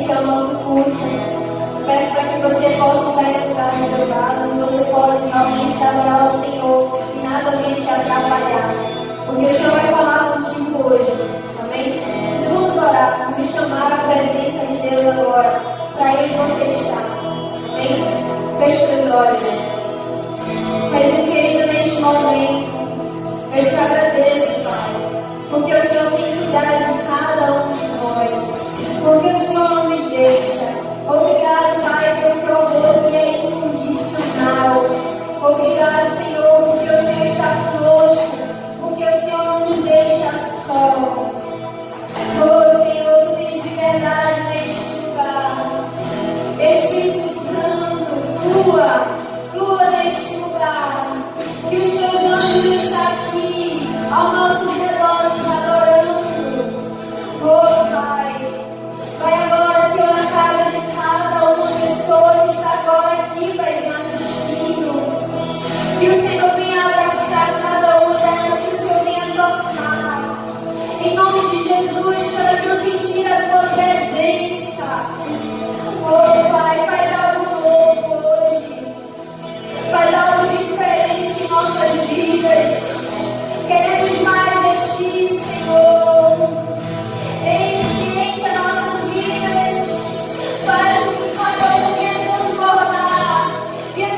início ao nosso culto. Peço para que você possa estar em um lugar reservado, onde você pode realmente adorar ao Senhor e nada venha te atrapalhar. Porque o Senhor vai falar contigo hoje. Amém? Então vamos orar, vamos chamar a presença de Deus agora, para Ele você estar. Amém? Feche os olhos. Mas, meu querido, neste momento, eu te agradeço, Pai, porque o Senhor tem cuidado de cada um de nós, porque o Senhor não nos deixa. Obrigado, Pai, pelo teu amor que é incondicional. Obrigado, Senhor, porque o Senhor está conosco, porque o Senhor não nos deixa só. Oh, Senhor, tu tens liberdade neste lugar. Espírito Santo, flua neste lugar. Que os teus anjos estão aqui, ao nosso redor, te adorando. Oh, Pai, vai agora, Senhor, na casa de cada uma pessoa que está agora aqui, Pai, assistindo. Que o Senhor venha abraçar cada uma delas, que o Senhor venha tocar. Em nome de Jesus, para que eu sentir a tua presença. Oh, Pai, faz algo novo hoje. Faz algo diferente em nossas vidas. Queremos mais de Ti, Senhor. Enche as nossas vidas. Faz com que cada um venha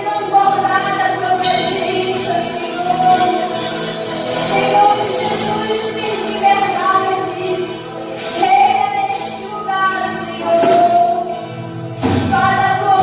transbordar da Tua presença, Senhor. Em nome de Jesus, Tu tens liberdade. Reina neste lugar, Senhor. Faz a Tua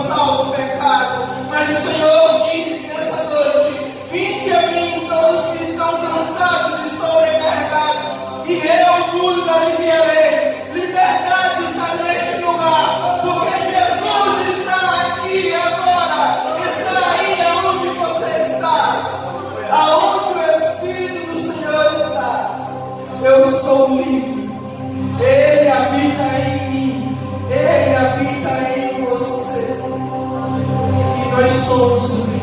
lamaçal do pecado. Mas o Senhor diz nessa noite: vinde a mim todos que estão cansados e sobrecarregados, e eu vos aliviarei. Liberdade está neste lugar, porque Jesus está aqui agora, está aí aonde você está, aonde o Espírito do Senhor está. Eu sou livre, Ele habita em mim, Ele habita em você, e nós somos livres.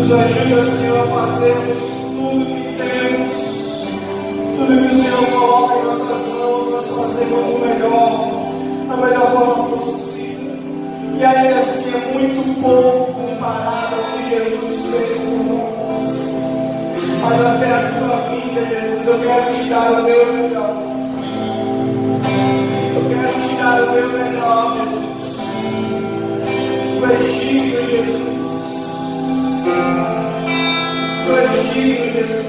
Nos ajuda, Senhor, a fazermos tudo que temos, tudo que o Senhor coloca em nossas mãos, nós fazemos o melhor, da melhor forma possível. E ainda assim é muito pouco comparado ao que Jesus fez por nós. Mas até a tua vida, Jesus, eu quero te dar o meu melhor. Eu quero te dar o meu melhor, Jesus. Tu és digno, Jesus. Tu és digno, Jesus.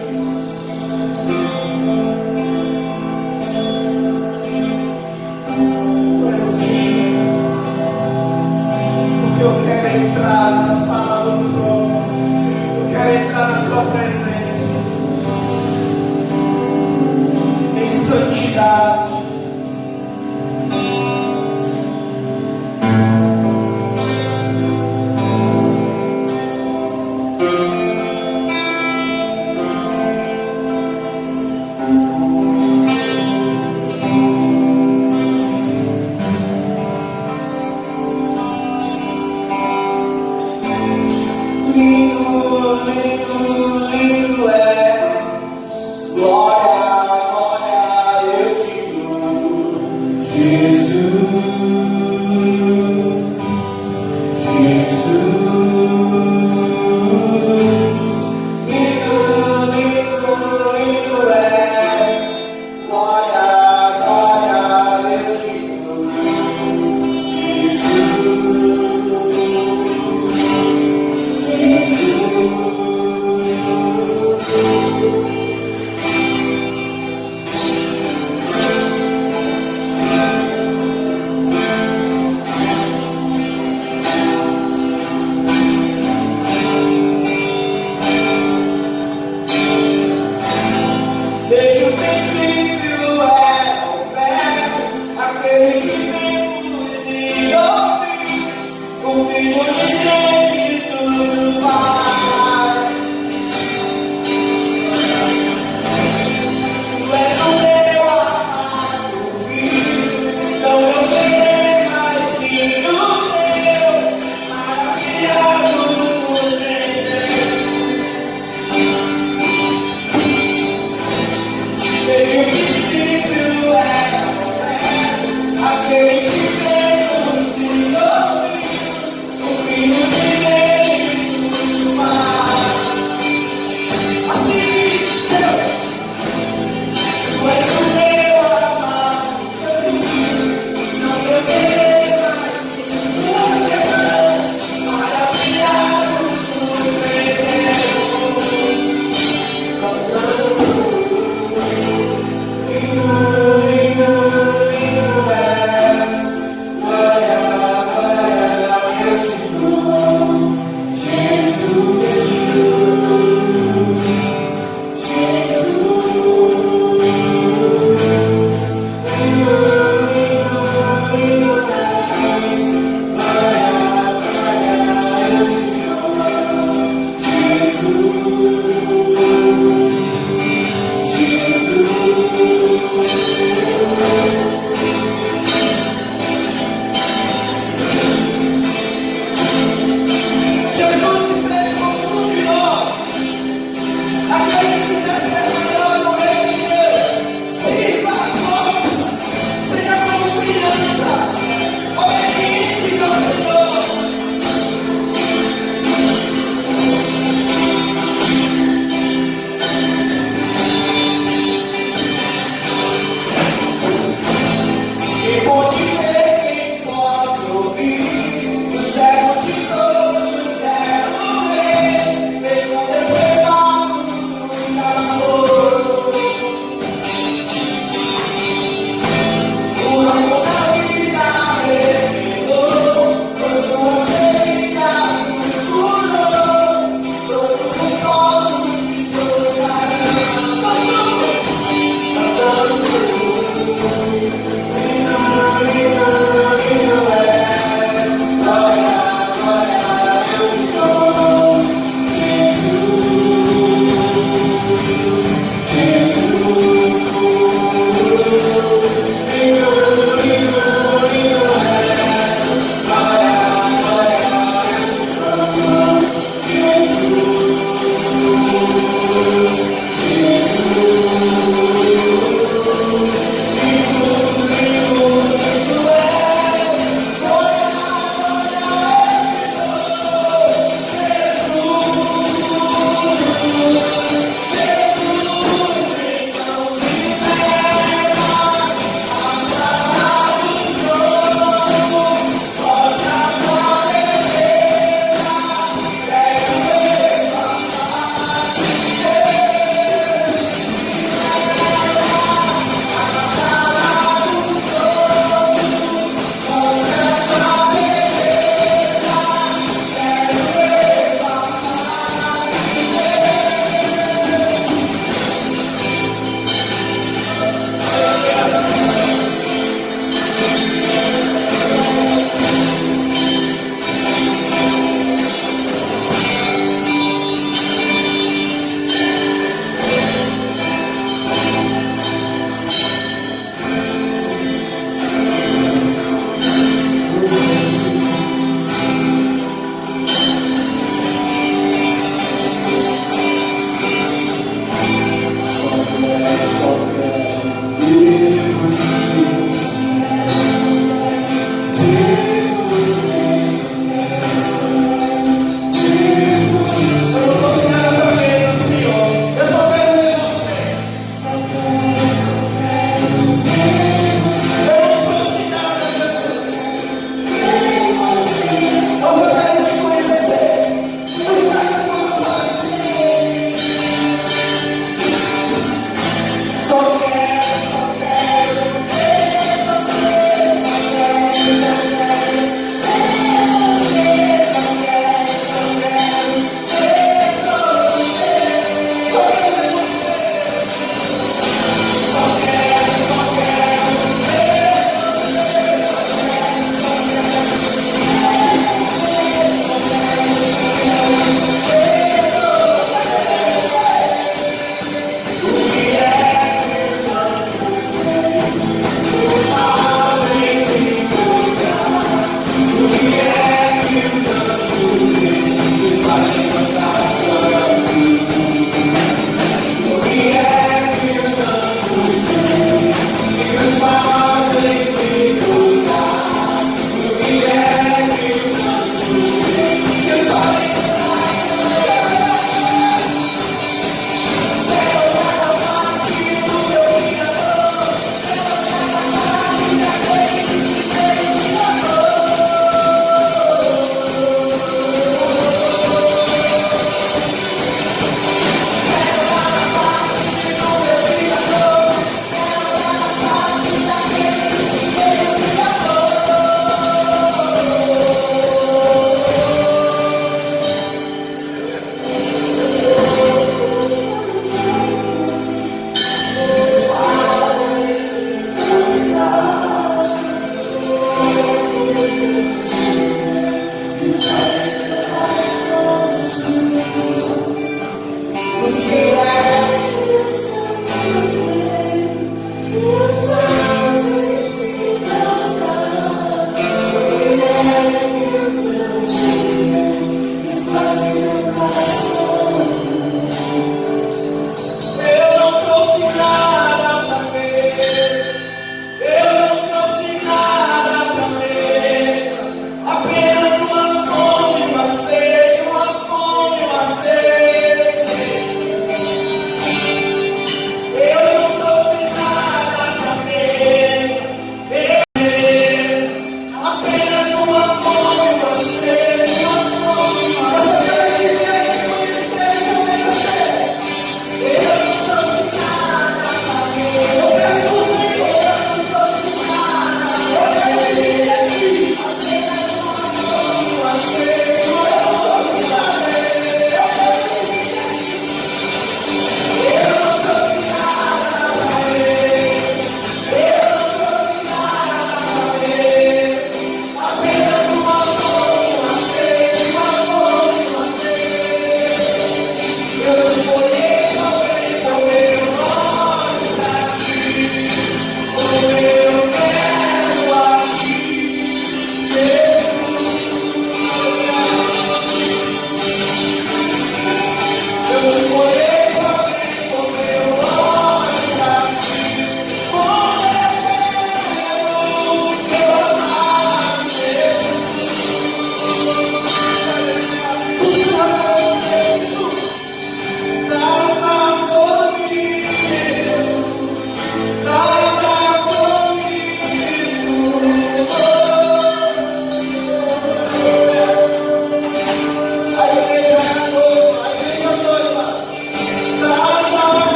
Tu és digno. Porque eu quero entrar na sala do trono. Eu quero entrar na tua presença. Em santidade.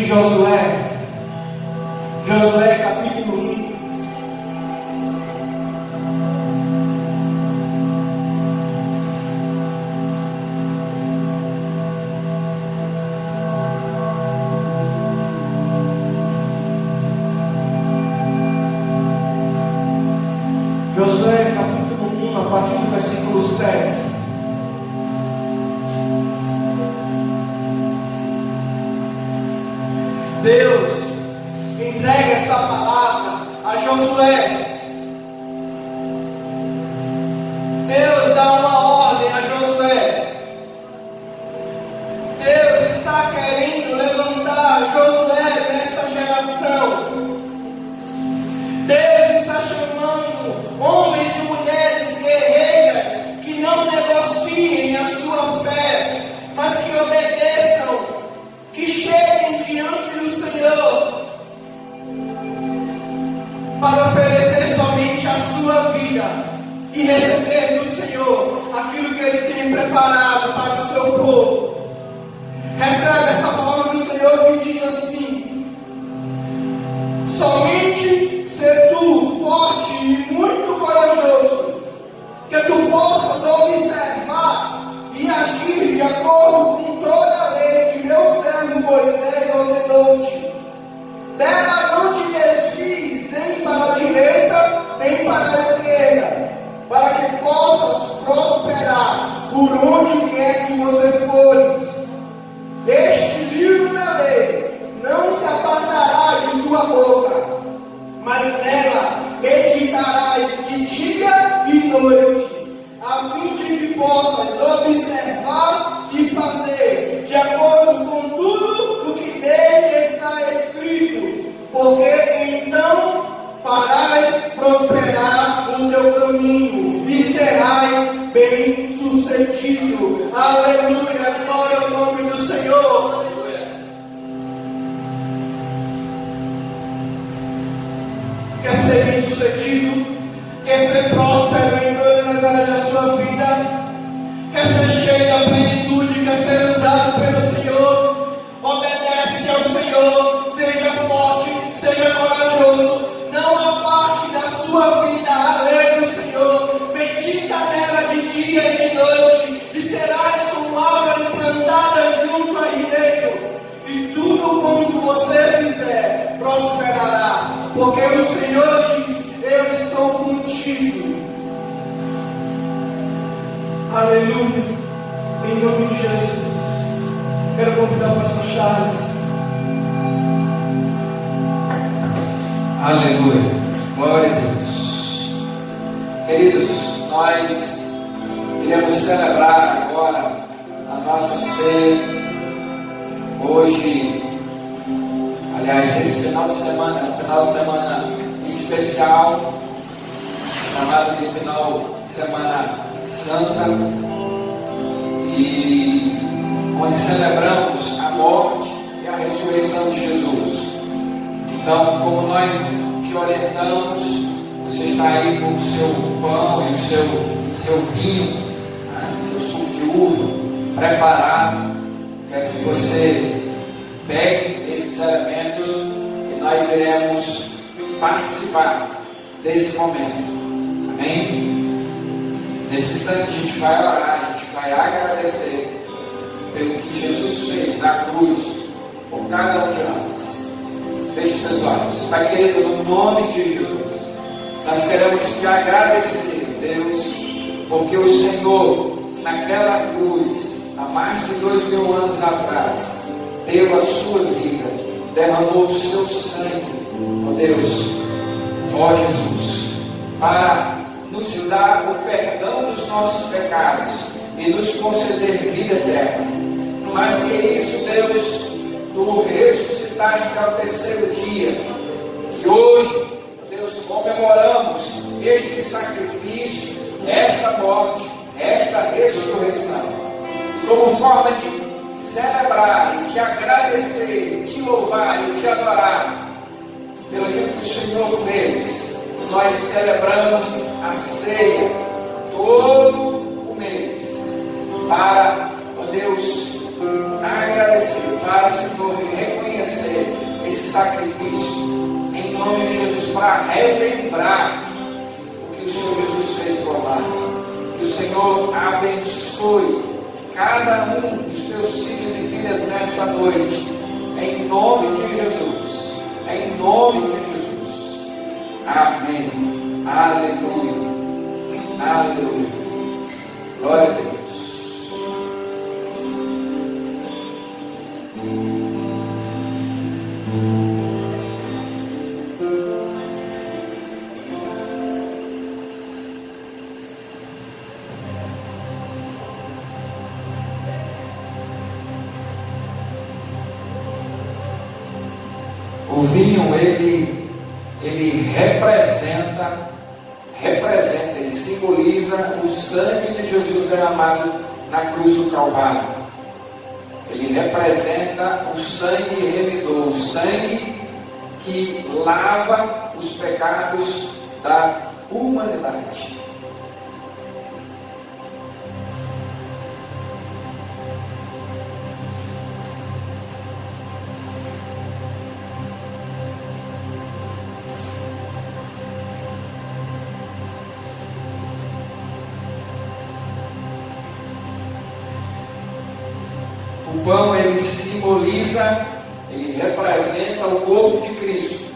de Josué. Josué capítulo 1. Josué capítulo 1, a partir do versículo 7. Deus entrega esta palavra a Josué. Deus dá uma ordem a Josué. Deus está querendo levantar Josué nesta geração. Deus está chamando homens e mulheres guerreiras que não negociem a sua fé, mas que obedeçam, que cheguem diante do Senhor para oferecer somente a sua vida e receber do Senhor aquilo que Ele tem preparado para o seu povo. Recebe essa palavra do Senhor que diz assim: somente ser tu forte e muito corajoso, que tu possas observar e agir de acordo com toda a lei que meu servo Moisés ordenou-te. Dela não te desvies nem para a direita, nem para a esquerda, para que possas prosperar por onde quer que você fores. Este livro da lei não se apartará de tua boca, mas nela meditarás de dia e noite, a fim de que possas observar e fazer de acordo com tudo o que nele está escrito, porque então farás prosperar o teu caminho e serás bem sucedido. Aleluia, glória ao nome do Senhor. Quer ser bem sucedido? Quer ser próspero em todas as áreas da sua vida? Quer ser cheio da plenitude? Quer ser usado pelo Senhor? Obedece ao Senhor, seja forte, seja corajoso, não aparte da sua vida a lei do Senhor, medita nela de dia e de noite, e serás como árvore plantada junto a ribeiro, e tudo quanto você fizer prosperará, porque o Senhor diz: eu estou contigo. Aleluia, em nome de Jesus. Quero convidar o pastor Charles. Aleluia, glória a Deus. Queridos, nós iremos celebrar agora a nossa ceia. Hoje, aliás, esse final de semana é um final de semana especial, chamado de final de semana santa, e onde celebramos a morte e a ressurreição de Jesus. Então, como nós te orientamos, você está aí com o seu pão e o seu vinho, o seu suco de uva preparado. Quero que você pegue esses elementos e nós iremos participar desse momento. Amém? Nesse instante a gente vai orar, a gente vai agradecer pelo que Jesus fez na cruz por cada um de nós. Feche seus olhos. Pai querido, no nome de Jesus, nós queremos te agradecer, Deus, porque o Senhor, naquela cruz, há mais de 2000 anos atrás, deu a sua vida, derramou o seu sangue, ó Deus, ó Jesus, para nos dar o perdão dos nossos pecados e nos conceder vida eterna. Mas que isso, Deus, tu ressuscitaste ao terceiro dia, e hoje, Deus, comemoramos este sacrifício, esta morte, esta ressurreição, como forma de celebrar e te agradecer, te louvar e te adorar pelo que o Senhor fez. Nós celebramos a ceia todo o mês para, ó Deus, agradecer, para, Senhor, reconhecer oferecer esse sacrifício em nome de Jesus para relembrar o que o Senhor Jesus fez por nós. Que o Senhor abençoe cada um dos teus filhos e filhas nesta noite, em nome de Jesus. Em nome de Jesus. Amém. Aleluia. Aleluia. Glória a Deus. O vinho, ele representa, ele simboliza o sangue de Jesus derramado na cruz do Calvário. Ele representa o sangue remidor, o sangue que lava os pecados da humanidade. O pão, ele simboliza, ele representa o corpo de Cristo,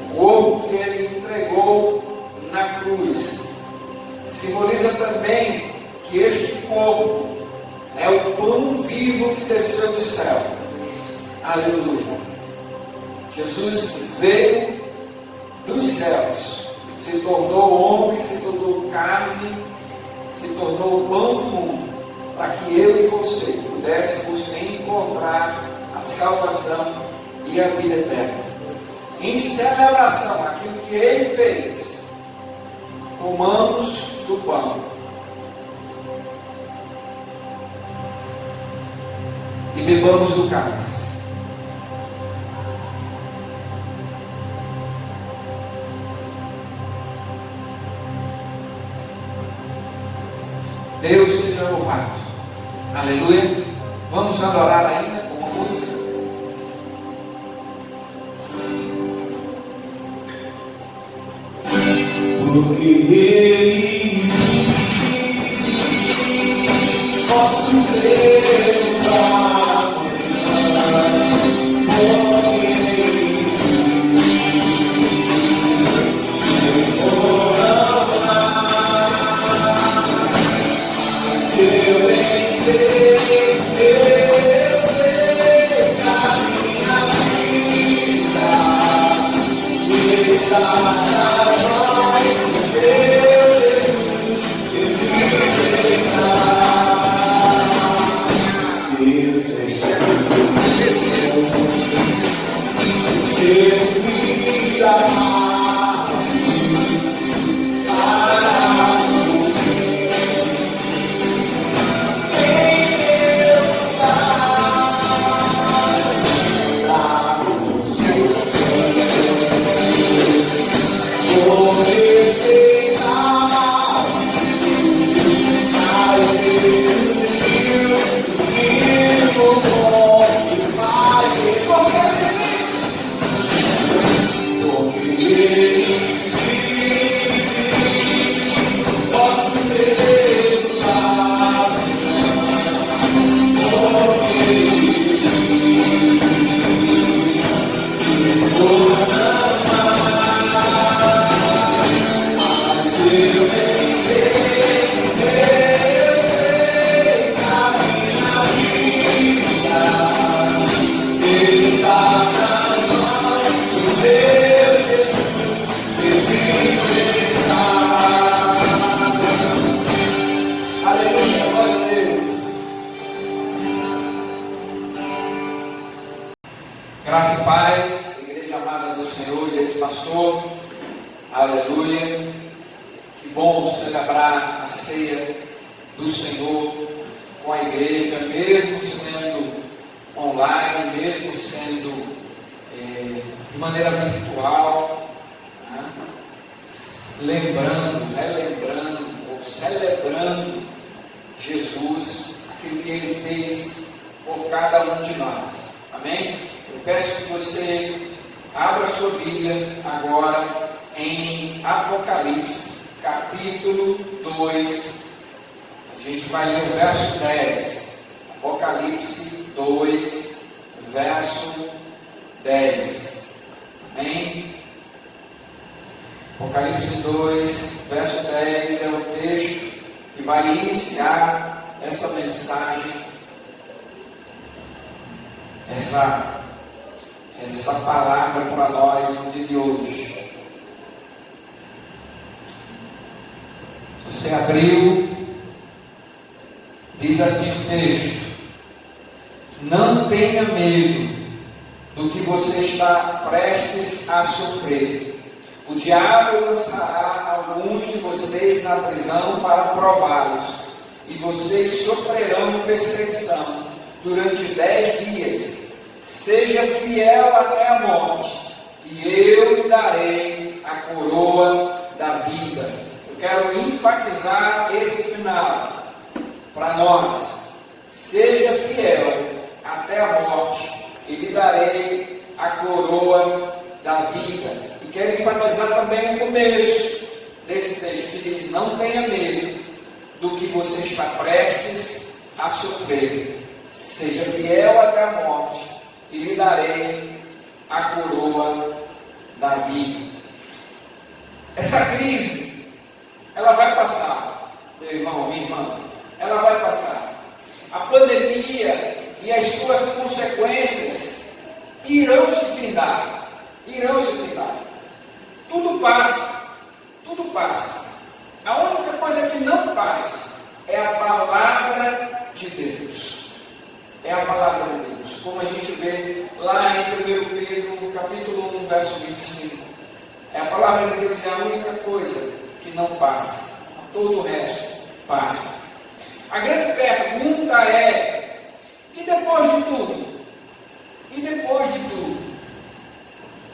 o corpo que ele entregou na cruz. Simboliza também que este corpo é o pão vivo que desceu do céu. Aleluia. Jesus veio dos céus, se tornou homem, se tornou carne, se tornou o pão do mundo, para que eu e você pudéssemos encontrar a salvação e a vida eterna. Em celebração àquilo que Ele fez, comamos do pão e bebamos do cálice. Deus seja louvado. Aleluia. Vamos adorar ainda com uma música. Porque Ele posso levar, eu nem sei, a minha vida está nas mãos de Deus, Ele está. Deus é seu vida. Graça e paz, igreja amada do Senhor e desse pastor, aleluia. Que bom celebrar a ceia do Senhor com a igreja, mesmo sendo online, mesmo sendo de maneira virtual, né? Lembrando, relembrando ou celebrando Jesus, aquilo que Ele fez por cada um de nós. Amém? peço que você abra sua Bíblia agora em Apocalipse, capítulo 2. A gente vai ler o verso 10. Apocalipse 2, verso 10. Amém? Apocalipse 2, verso 10 é o texto que vai iniciar essa mensagem, essa palavra para nós no dia de hoje. Se você abriu, diz assim o texto: não tenha medo do que você está prestes a sofrer. O diabo lançará alguns de vocês na prisão para prová-los, e vocês sofrerão perseguição durante 10 dias. Seja fiel até a morte, e eu lhe darei a coroa da vida. Eu quero enfatizar esse final para nós. Seja fiel até a morte, e lhe darei a coroa da vida. E quero enfatizar também o começo desse texto, que diz: não tenha medo do que você está prestes a sofrer. Seja fiel até a morte, e lhe darei a coroa da vida. Essa crise, ela vai passar, meu irmão, minha irmã, ela vai passar. A pandemia e as suas consequências irão se findar. Irão se findar. Tudo passa. Tudo passa. A única coisa que não passa é a palavra de Deus. É a palavra de Deus. Como a gente vê lá em 1 Pedro, capítulo 1, verso 25. É a palavra de Deus, é a única coisa que não passa. Todo o resto passa. A grande pergunta é: e depois de tudo? E depois de tudo?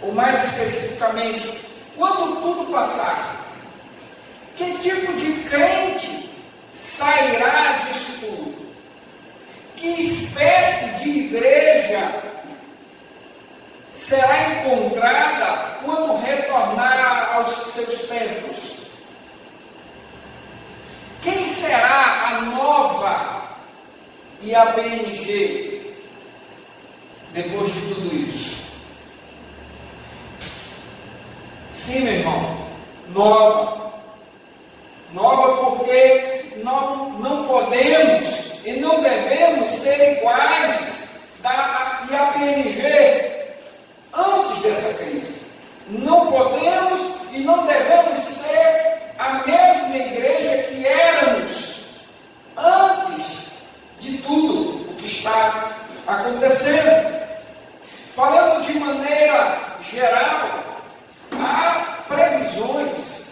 Ou mais especificamente, quando tudo passar, que tipo de crente sairá disso tudo? Que espécie de igreja será encontrada quando retornar aos seus templos? Quem será a nova IABNG depois de tudo isso? Sim, meu irmão, nova. Nova porque nós não podemos e não devemos ser iguais da IABNG antes dessa crise. Não podemos e não devemos ser a mesma igreja que éramos antes de tudo o que está acontecendo. Falando de maneira geral, há previsões,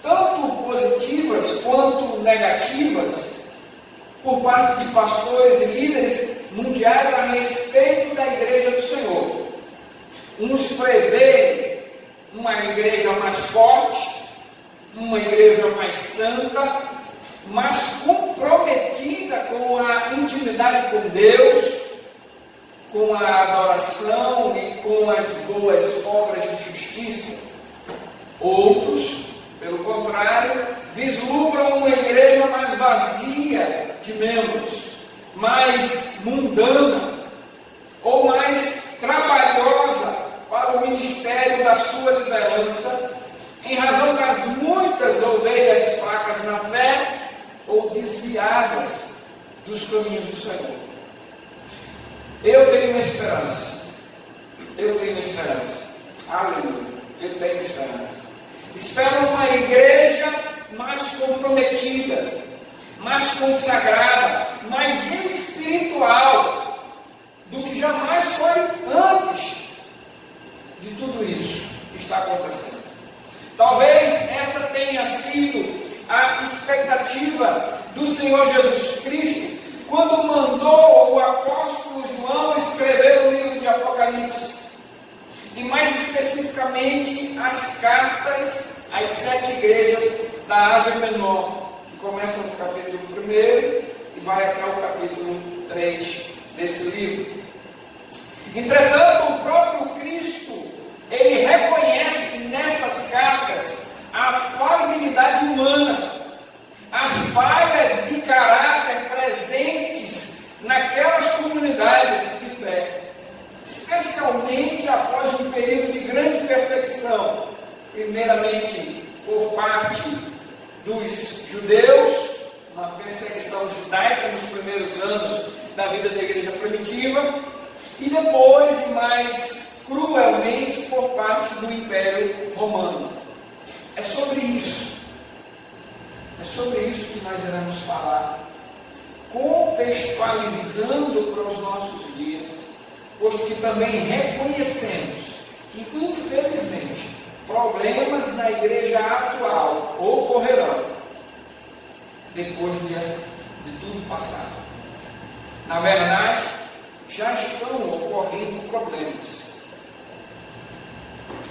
tanto positivas quanto negativas, por parte de pastores e líderes mundiais a respeito da igreja do Senhor. Uns prevêem uma igreja mais forte, uma igreja mais santa, mais comprometida com a intimidade com Deus, com a adoração e com as boas obras de justiça. Outros, pelo contrário, vislumbram uma igreja mais vazia de membros, mais mundana ou mais trabalhosa para o ministério da sua liderança, em razão das muitas ovelhas fracas na fé ou desviadas dos caminhos do Senhor. Eu tenho esperança. Eu tenho esperança. Aleluia. Eu tenho esperança. Espero uma igreja mais comprometida, mais consagrada, mais espiritual do que jamais foi antes de tudo isso que está acontecendo. Talvez essa tenha sido a expectativa do Senhor Jesus Cristo quando mandou o apóstolo João escrever o livro de Apocalipse, e mais especificamente as cartas às 7 igrejas da Ásia Menor, que começa no capítulo 1 e vai até o capítulo 3 desse livro. Entretanto, o próprio Cristo, ele reconhece nessas cartas a fallibilidade humana, as falhas de caráter presentes naquelas comunidades de fé, especialmente após um período de grande perseguição, primeiramente por parte dos judeus, uma perseguição judaica nos primeiros anos da vida da igreja primitiva, e depois, e mais cruelmente, por parte do Império Romano. É sobre isso que nós iremos falar, contextualizando para os nossos dias, posto que também reconhecemos que, infelizmente, problemas na igreja atual ocorrerão depois de tudo passar. Na verdade, já estão ocorrendo problemas.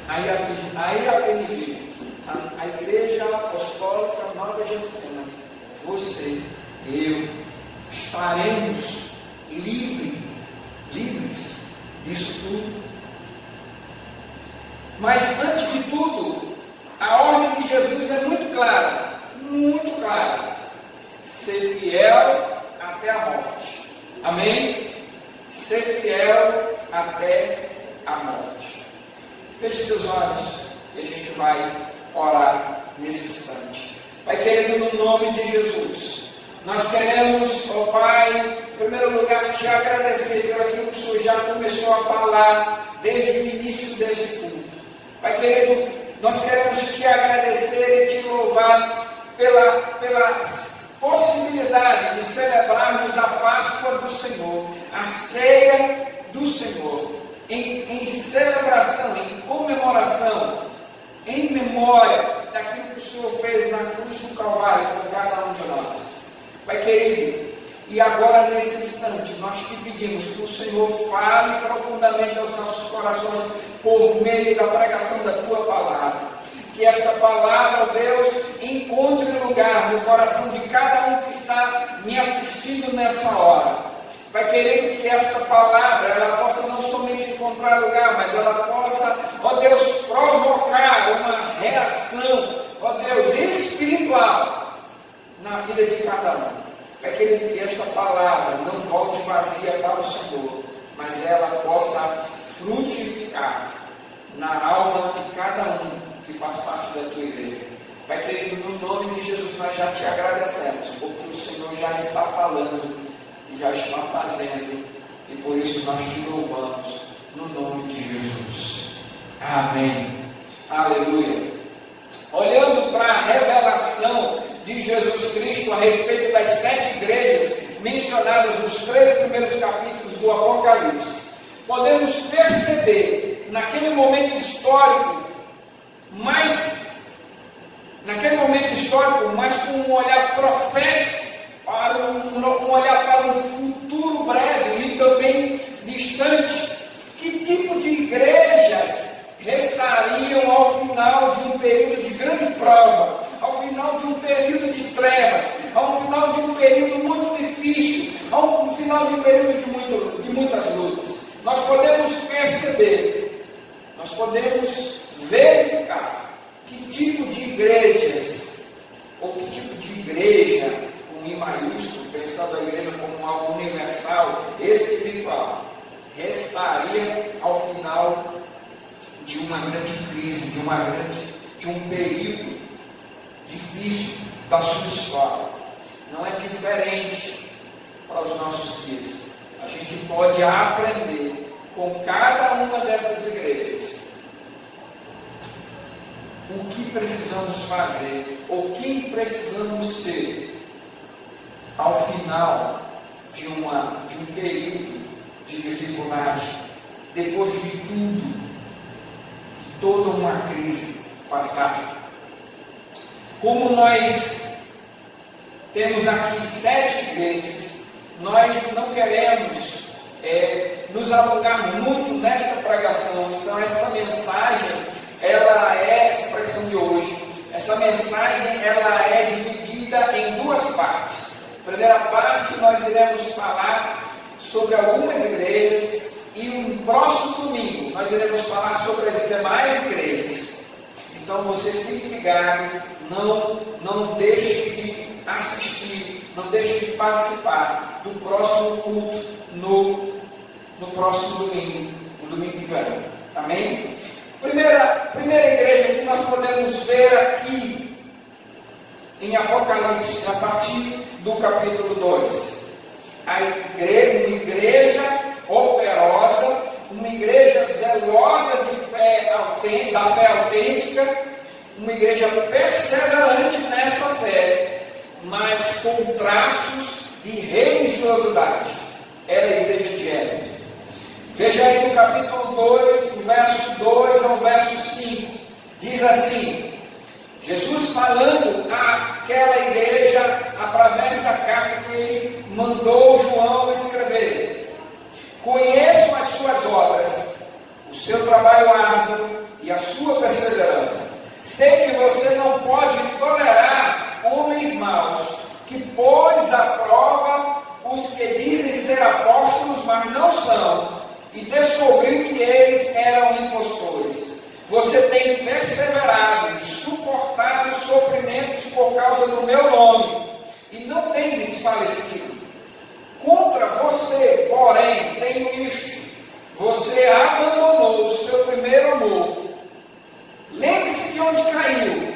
A IAPNG, a Igreja Apostólica Nova Getsemane, você, eu, estaremos livres disso tudo. Mas antes de tudo, a ordem de Jesus é muito clara, muito clara: ser fiel até a morte. Amém? Ser fiel até a morte. Feche seus olhos e a gente vai orar nesse instante. Pai querido, no nome de Jesus, nós queremos, ó Pai, em primeiro lugar te agradecer pelo aquilo que o Senhor já começou a falar desde o início desse culto. Pai querido, nós queremos te agradecer e te louvar pela possibilidade de celebrarmos a Páscoa do Senhor, a ceia do Senhor, em celebração, em comemoração, em memória daquilo que o Senhor fez na cruz do Calvário por cada um de nós. Pai querido, e agora nesse instante nós te pedimos que o Senhor fale profundamente aos nossos corações por meio da pregação da tua palavra. Que esta palavra, Deus, encontre lugar no coração de cada um que está me assistindo nessa hora. Pai querido, que esta palavra ela possa não somente encontrar lugar, mas ela possa, ó Deus, provocar uma reação, ó Deus, espiritual na vida de cada um. Pai querido, que esta palavra não volte vazia para o Senhor, mas ela possa frutificar na alma de cada um que faz parte da tua igreja. Pai querido, no nome de Jesus nós já te agradecemos, porque o Senhor já está falando e já está fazendo, e por isso nós te louvamos, no nome de Jesus. Amém. Aleluia. Olhando para a revelação de Jesus Cristo a respeito das 7 igrejas mencionadas nos 3 primeiros capítulos do Apocalipse, podemos perceber naquele momento histórico, mas com um olhar profético, para um olhar para um futuro breve e também distante, que tipo de igrejas restariam ao final de um período de grande prova, ao final de um período de trevas, ao final de um período muito difícil, ao final de um período de muitas lutas. Nós podemos perceber, nós podemos verificar que tipo de igrejas, ou que tipo de igreja, com I maiúsculo, pensando a igreja como algo universal, espiritual, restaria ao final de uma grande crise, de um período difícil da sua história. Não é diferente para os nossos dias. A gente pode aprender com cada uma dessas igrejas o que precisamos fazer, ou quem precisamos ser ao final de um período de dificuldade, depois de tudo, de toda uma crise passar. Como nós temos aqui 7 igrejas, nós não queremos nos alongar muito nesta pregação. Então essa mensagem, essa pregação de hoje, essa mensagem ela é dividida em 2 partes. Primeira parte nós iremos falar sobre algumas igrejas, E no próximo domingo nós iremos falar sobre as demais igrejas. Então você fique ligado, não deixe de assistir, não deixe de participar do próximo culto no próximo domingo, no domingo que vem. Amém? Primeira igreja que nós podemos ver aqui em Apocalipse, a partir do capítulo 2. Uma igreja operosa, uma igreja zelosa de da fé autêntica, uma igreja perseverante nessa fé, mas com traços de religiosidade. Era a igreja de Éfeso. Veja aí no capítulo 2, do verso 2 ao verso 5, diz assim: Jesus falando àquela igreja através da carta que ele mandou João escrever: conheço as suas obras, o seu trabalho árduo e a sua perseverança. Sei que você não pode tolerar homens maus, que pôs à prova os que dizem ser apóstolos, mas não são, e descobriu que eles eram impostores. Você tem perseverado e suportado os sofrimentos por causa do meu nome, e não tem desfalecido. Contra você, porém, tenho isto: você abandonou o seu primeiro amor. Lembre-se de onde caiu,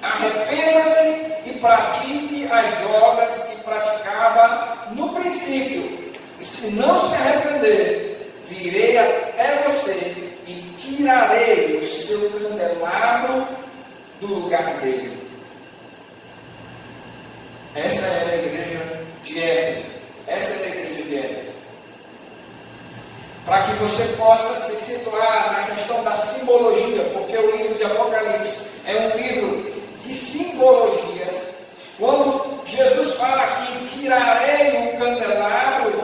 arrependa-se e pratique as obras que praticava no princípio. E se não se arrepender, virei até você e tirarei o seu candelabro do lugar dele. Essa era a igreja de Éfeso. Essa era a igreja de Éfeso. Para que você possa se situar na questão da simbologia, porque o livro de Apocalipse é um livro de simbologias. Quando Jesus fala aqui: tirarei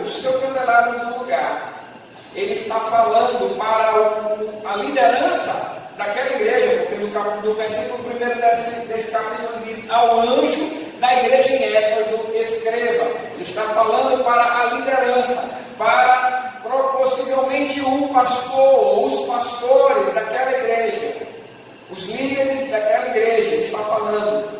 o seu candelabro do lugar, ele está falando para a liderança daquela igreja, porque no versículo 1 desse capítulo diz: ao anjo da igreja em Éfeso escreva. Ele está falando para a liderança, para possivelmente um pastor, ou os pastores daquela igreja, os líderes daquela igreja. Ele está falando.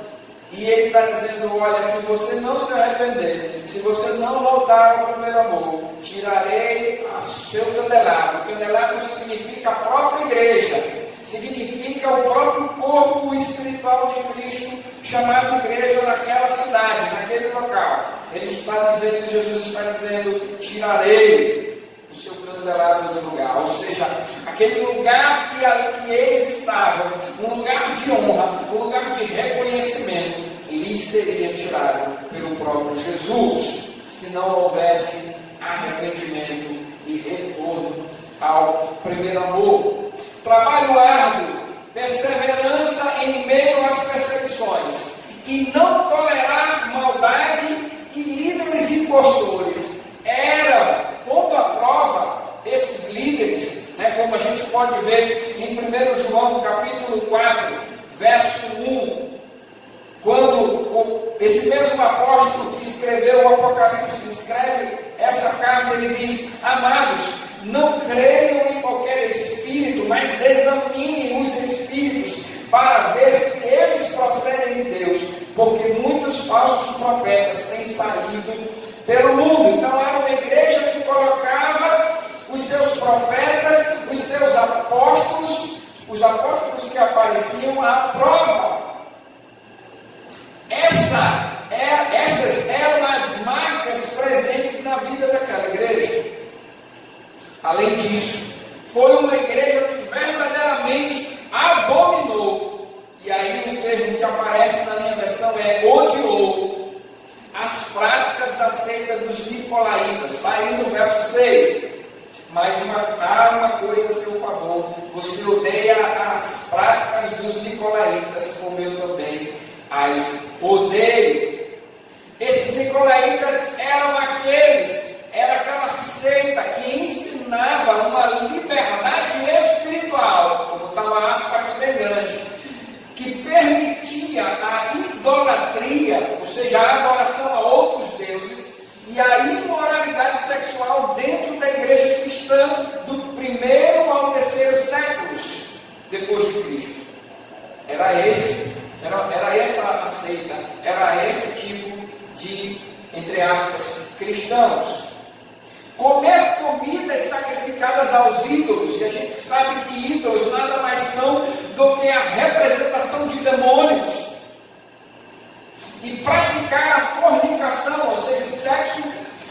E ele está dizendo: olha, se você não se arrepender, se você não voltar ao primeiro amor, tirarei o seu candelabro. O candelabro significa a própria igreja, significa o próprio corpo espiritual de Cristo, chamado igreja naquela cidade, naquele local. Ele está dizendo, Jesus está dizendo: tirarei o seu candelabro do lugar. Ou seja, aquele lugar que eles estavam, um lugar de honra, um lugar de reconhecimento, lhe seria tirado pelo próprio Jesus, se não houvesse arrependimento e retorno ao primeiro amor. Trabalho árduo, perseverança em meio às perseguições, e não tolerar maldade e líderes impostores. Era pondo à prova esses líderes, como a gente pode ver em 1 João capítulo 4, verso 1, quando esse mesmo apóstolo que escreveu o Apocalipse escreve essa carta, ele diz: amados, não creiam em qualquer espírito, mas examinem os espíritos para ver se eles procedem de Deus, porque muitos falsos profetas têm saído pelo mundo. Então era uma igreja que colocava os seus profetas, os seus apóstolos, os apóstolos que apareciam à prova. Essas eram as marcas presentes na vida daquela igreja. Além disso, foi uma igreja que verdadeiramente abominou, e aí o termo que aparece na minha versão é odiou, as práticas da seita dos nicolaítas. Está aí no verso 6. Mas há uma coisa a seu favor: você odeia as práticas dos nicolaítas, como eu também as odeio. Esses nicolaítas era aquela seita que ensinava uma liberdade espiritual, como está uma aspa aqui bem grande, que permitia a idolatria, ou seja, a adoração a outros deuses, e a imoralidade sexual dentro da igreja cristã, seguidores de Cristo. Era essa a seita, era esse tipo de, entre aspas, cristãos. Comer comidas sacrificadas aos ídolos, e a gente sabe que ídolos nada mais são do que a representação de demônios. E praticar a fornicação, ou seja, o sexo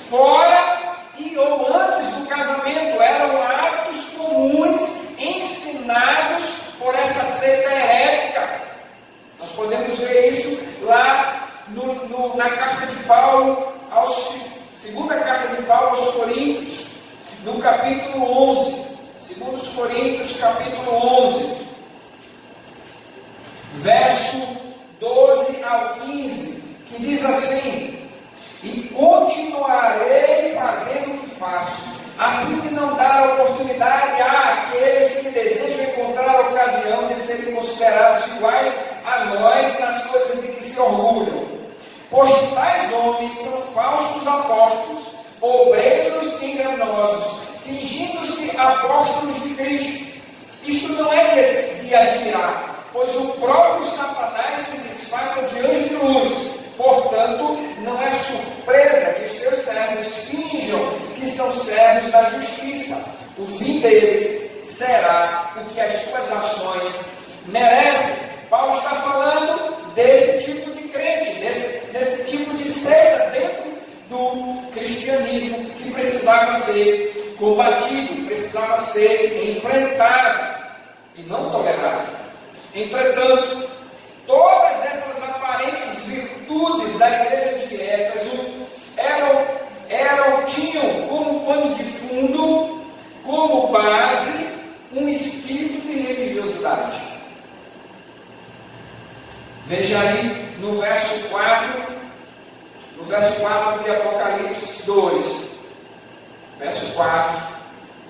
fora e ou antes do casamento, eram atos comuns ensinados por essa seita herética. Nós podemos ver isso lá na carta de Paulo, segunda carta de Paulo aos Coríntios, no capítulo 11, 2 Coríntios, capítulo 11, verso 12 ao 15, que diz assim: e continuarei fazendo o que faço, a fim de não dar oportunidade àqueles que desejam encontrar a ocasião de serem considerados iguais a nós nas coisas de que se orgulham. Pois tais homens são falsos apóstolos, obreiros enganosos, fingindo-se apóstolos de Cristo. Isto não é de admirar, pois o próprio Satanás se disfarça de anjo de luz. Portanto, não é surpresa que os seus servos finjam que são servos da justiça. O fim deles será o que as suas ações merecem. Paulo está falando desse tipo de crente, desse tipo de seita dentro do cristianismo que precisava ser combatido, precisava ser enfrentado e não tolerado. Entretanto, todas essas aparentes virtudes da igreja de Éfeso tinham como pano de fundo, como base, um espírito de religiosidade. Veja aí no verso 4 de Apocalipse 2. Verso 4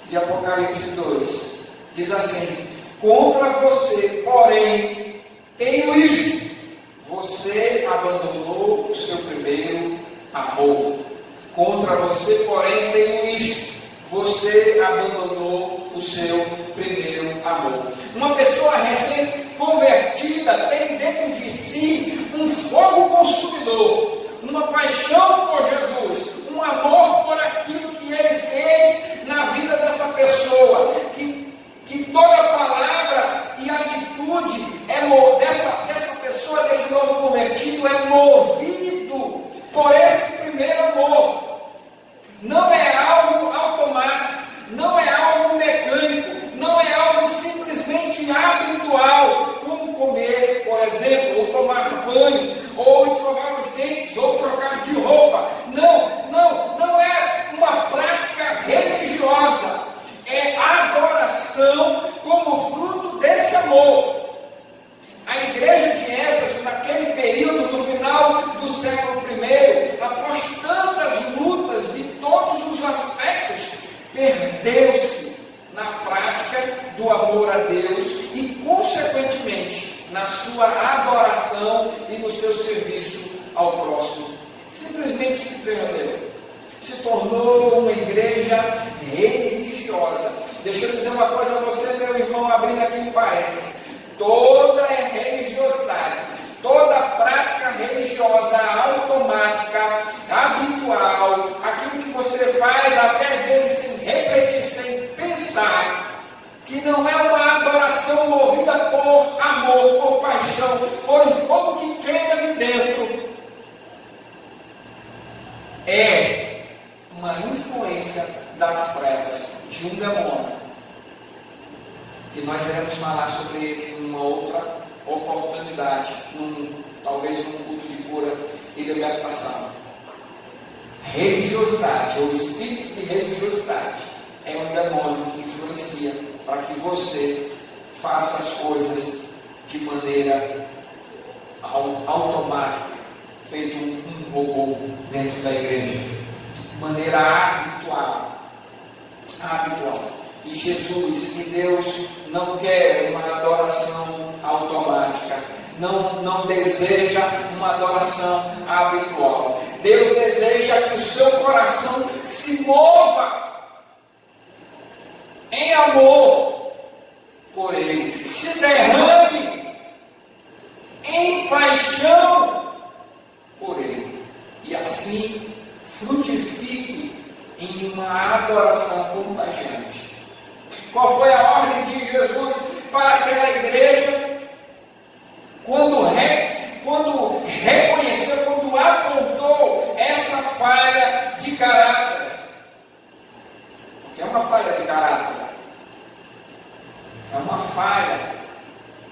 de Apocalipse 2. Diz assim: contra você, porém, tenho isto: você abandonou o seu primeiro amor. Contra você, porém, tenho isto: você abandonou o seu primeiro amor. Uma pessoa recém-convertida tem dentro de si um fogo consumidor, uma paixão por Jesus, um amor por aquilo que Ele fez na vida dessa pessoa, que toda palavra e atitude dessa pessoa, desse novo convertido, é movido por esse primeiro amor. Não é algo automático, não é algo mecânico, não é algo simplesmente habitual, como comer, por exemplo, ou tomar banho, ou escovar os dentes, ou trocar de roupa. Não é uma prática religiosa, é adoração como fruto desse amor. A igreja de Éfeso, naquele período do final do século I, após tantas lutas de todos os aspectos, perdeu-se na prática do amor a Deus e, consequentemente, na sua adoração e no seu serviço ao próximo. Simplesmente se perdeu. Se tornou uma igreja religiosa. Deixa eu dizer uma coisa a você, meu irmão, abrindo aqui um parênteses. Toda religiosidade, toda prática religiosa automática, habitual, aquilo que você faz até às vezes sem refletir, sem pensar, que não é uma adoração movida por amor, por paixão, por um fogo que queima de dentro, é uma influência das trevas, de um demônio, que nós iremos falar sobre ele em uma outra oportunidade, talvez num culto de cura e libertação. Religiosidade, ou espírito de religiosidade, é um demônio que influencia para que você faça as coisas de maneira automática, feito um robô dentro da igreja, de maneira habitual. E Jesus, e Deus não quer uma adoração automática, não deseja uma adoração habitual. Deus deseja que o seu coração se mova em amor por ele, se derrame em paixão por ele, e assim frutifique em uma adoração contagiante. Qual foi a ordem de Jesus para aquela igreja? Quando reconheceu, quando apontou essa falha de caráter. Porque é uma falha de caráter. É uma falha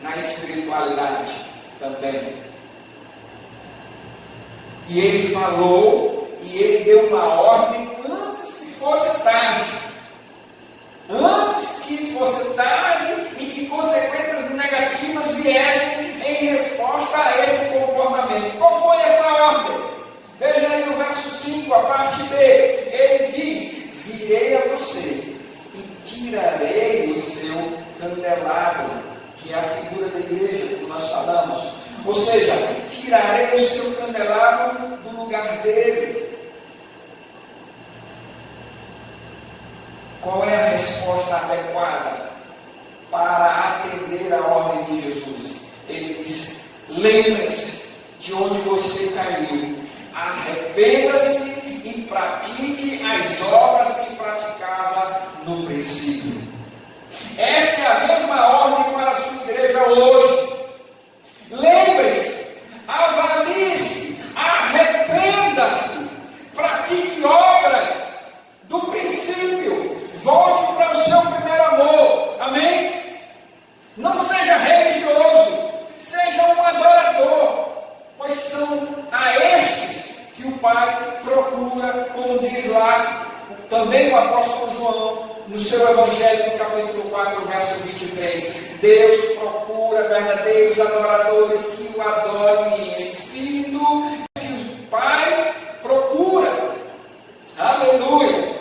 na espiritualidade também. E ele falou, e ele deu uma ordem antes que fosse tarde. Antes que fosse tarde e que consequências negativas viessem em resposta a esse comportamento. Qual foi essa ordem? Veja aí o verso 5, a parte B. Ele diz: virei a você e tirarei o seu candelabro, que é a figura da igreja, como nós falamos. Ou seja, tirarei o seu candelabro do lugar dele. Qual é a resposta adequada para atender a ordem de Jesus? Ele diz: lembre-se de onde você caiu, arrependa-se e pratique as obras que praticava no princípio. Esta é a mesma ordem para a sua igreja hoje. Lembre-se, avalie-se, arrependa-se, pratique obras do princípio, volte para o seu primeiro amor, amém? Não seja religioso, seja um adorador, pois são a estes que o Pai procura, como diz lá também o apóstolo João, no seu Evangelho, no capítulo 4, verso 23. Deus procura verdadeiros adoradores que o adorem em espírito, que o Pai procura. Aleluia!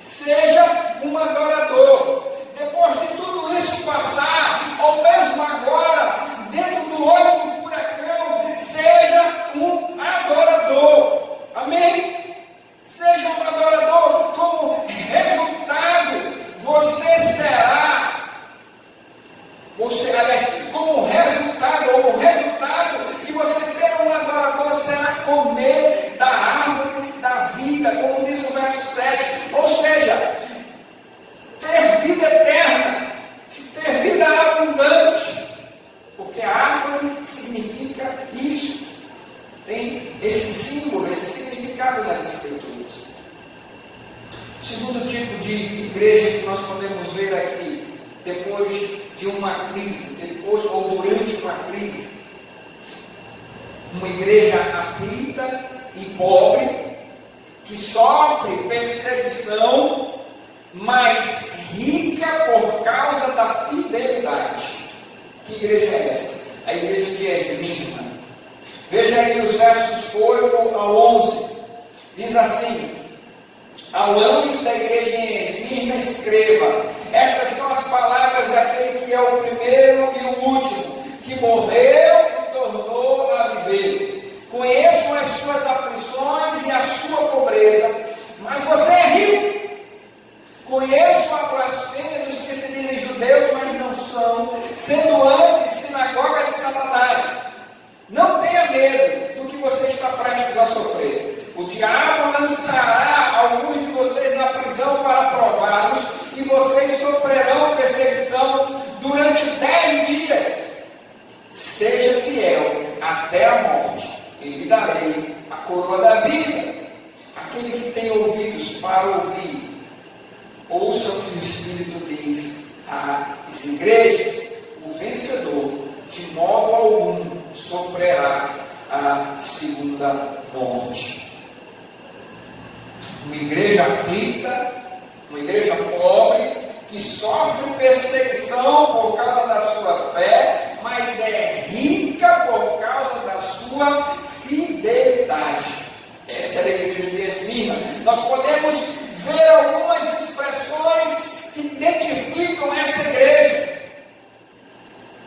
Seja um adorador. Depois de tudo isso passar, ou mesmo agora, dentro do olho do furacão, seja um adorador. Amém? Seja um adorador. Como resultado, você será, como resultado, ou o resultado de você ser um adorador será comer da árvore da vida, como diz o verso 7. Ou seja, ter vida eterna, ter vida abundante, porque a árvore significa isso, tem esse símbolo, esse significado nas Escrituras. O segundo tipo de igreja que nós podemos ver aqui, depois de uma crise, depois ou durante uma crise, uma igreja aflita e pobre, que sofre perseguição, mas rica por causa da fidelidade. Que igreja é essa? A igreja de Esmirna. Veja aí os versos 8 ao 11. Diz assim: ao anjo da igreja em Esmirna escreva: estas são as palavras daquele que é o primeiro e o último, que morreu e tornou a viver. Conheço as suas aflições e a sua pobreza, mas você é rico. Conheço a blasfêmia dos que se dizem judeus, mas não são, sendo antes sinagoga de Satanás. Não tenha medo do que você está prestes a sofrer. O diabo lançará alguns de vocês na prisão para prová-los, e vocês sofrerão perseguição durante 10 dias. Seja fiel até a morte, e lhe darei a coroa da vida. Aquele que tem ouvidos para ouvir, ouça o que o Espírito diz às igrejas. O vencedor, de modo algum, sofrerá a segunda morte. Uma igreja aflita, uma igreja pobre, que sofre perseguição por causa da sua fé, mas é rica por causa da sua fidelidade. Essa é a igreja de Esmirna. Nós podemos ver algumas expressões que identificam essa igreja.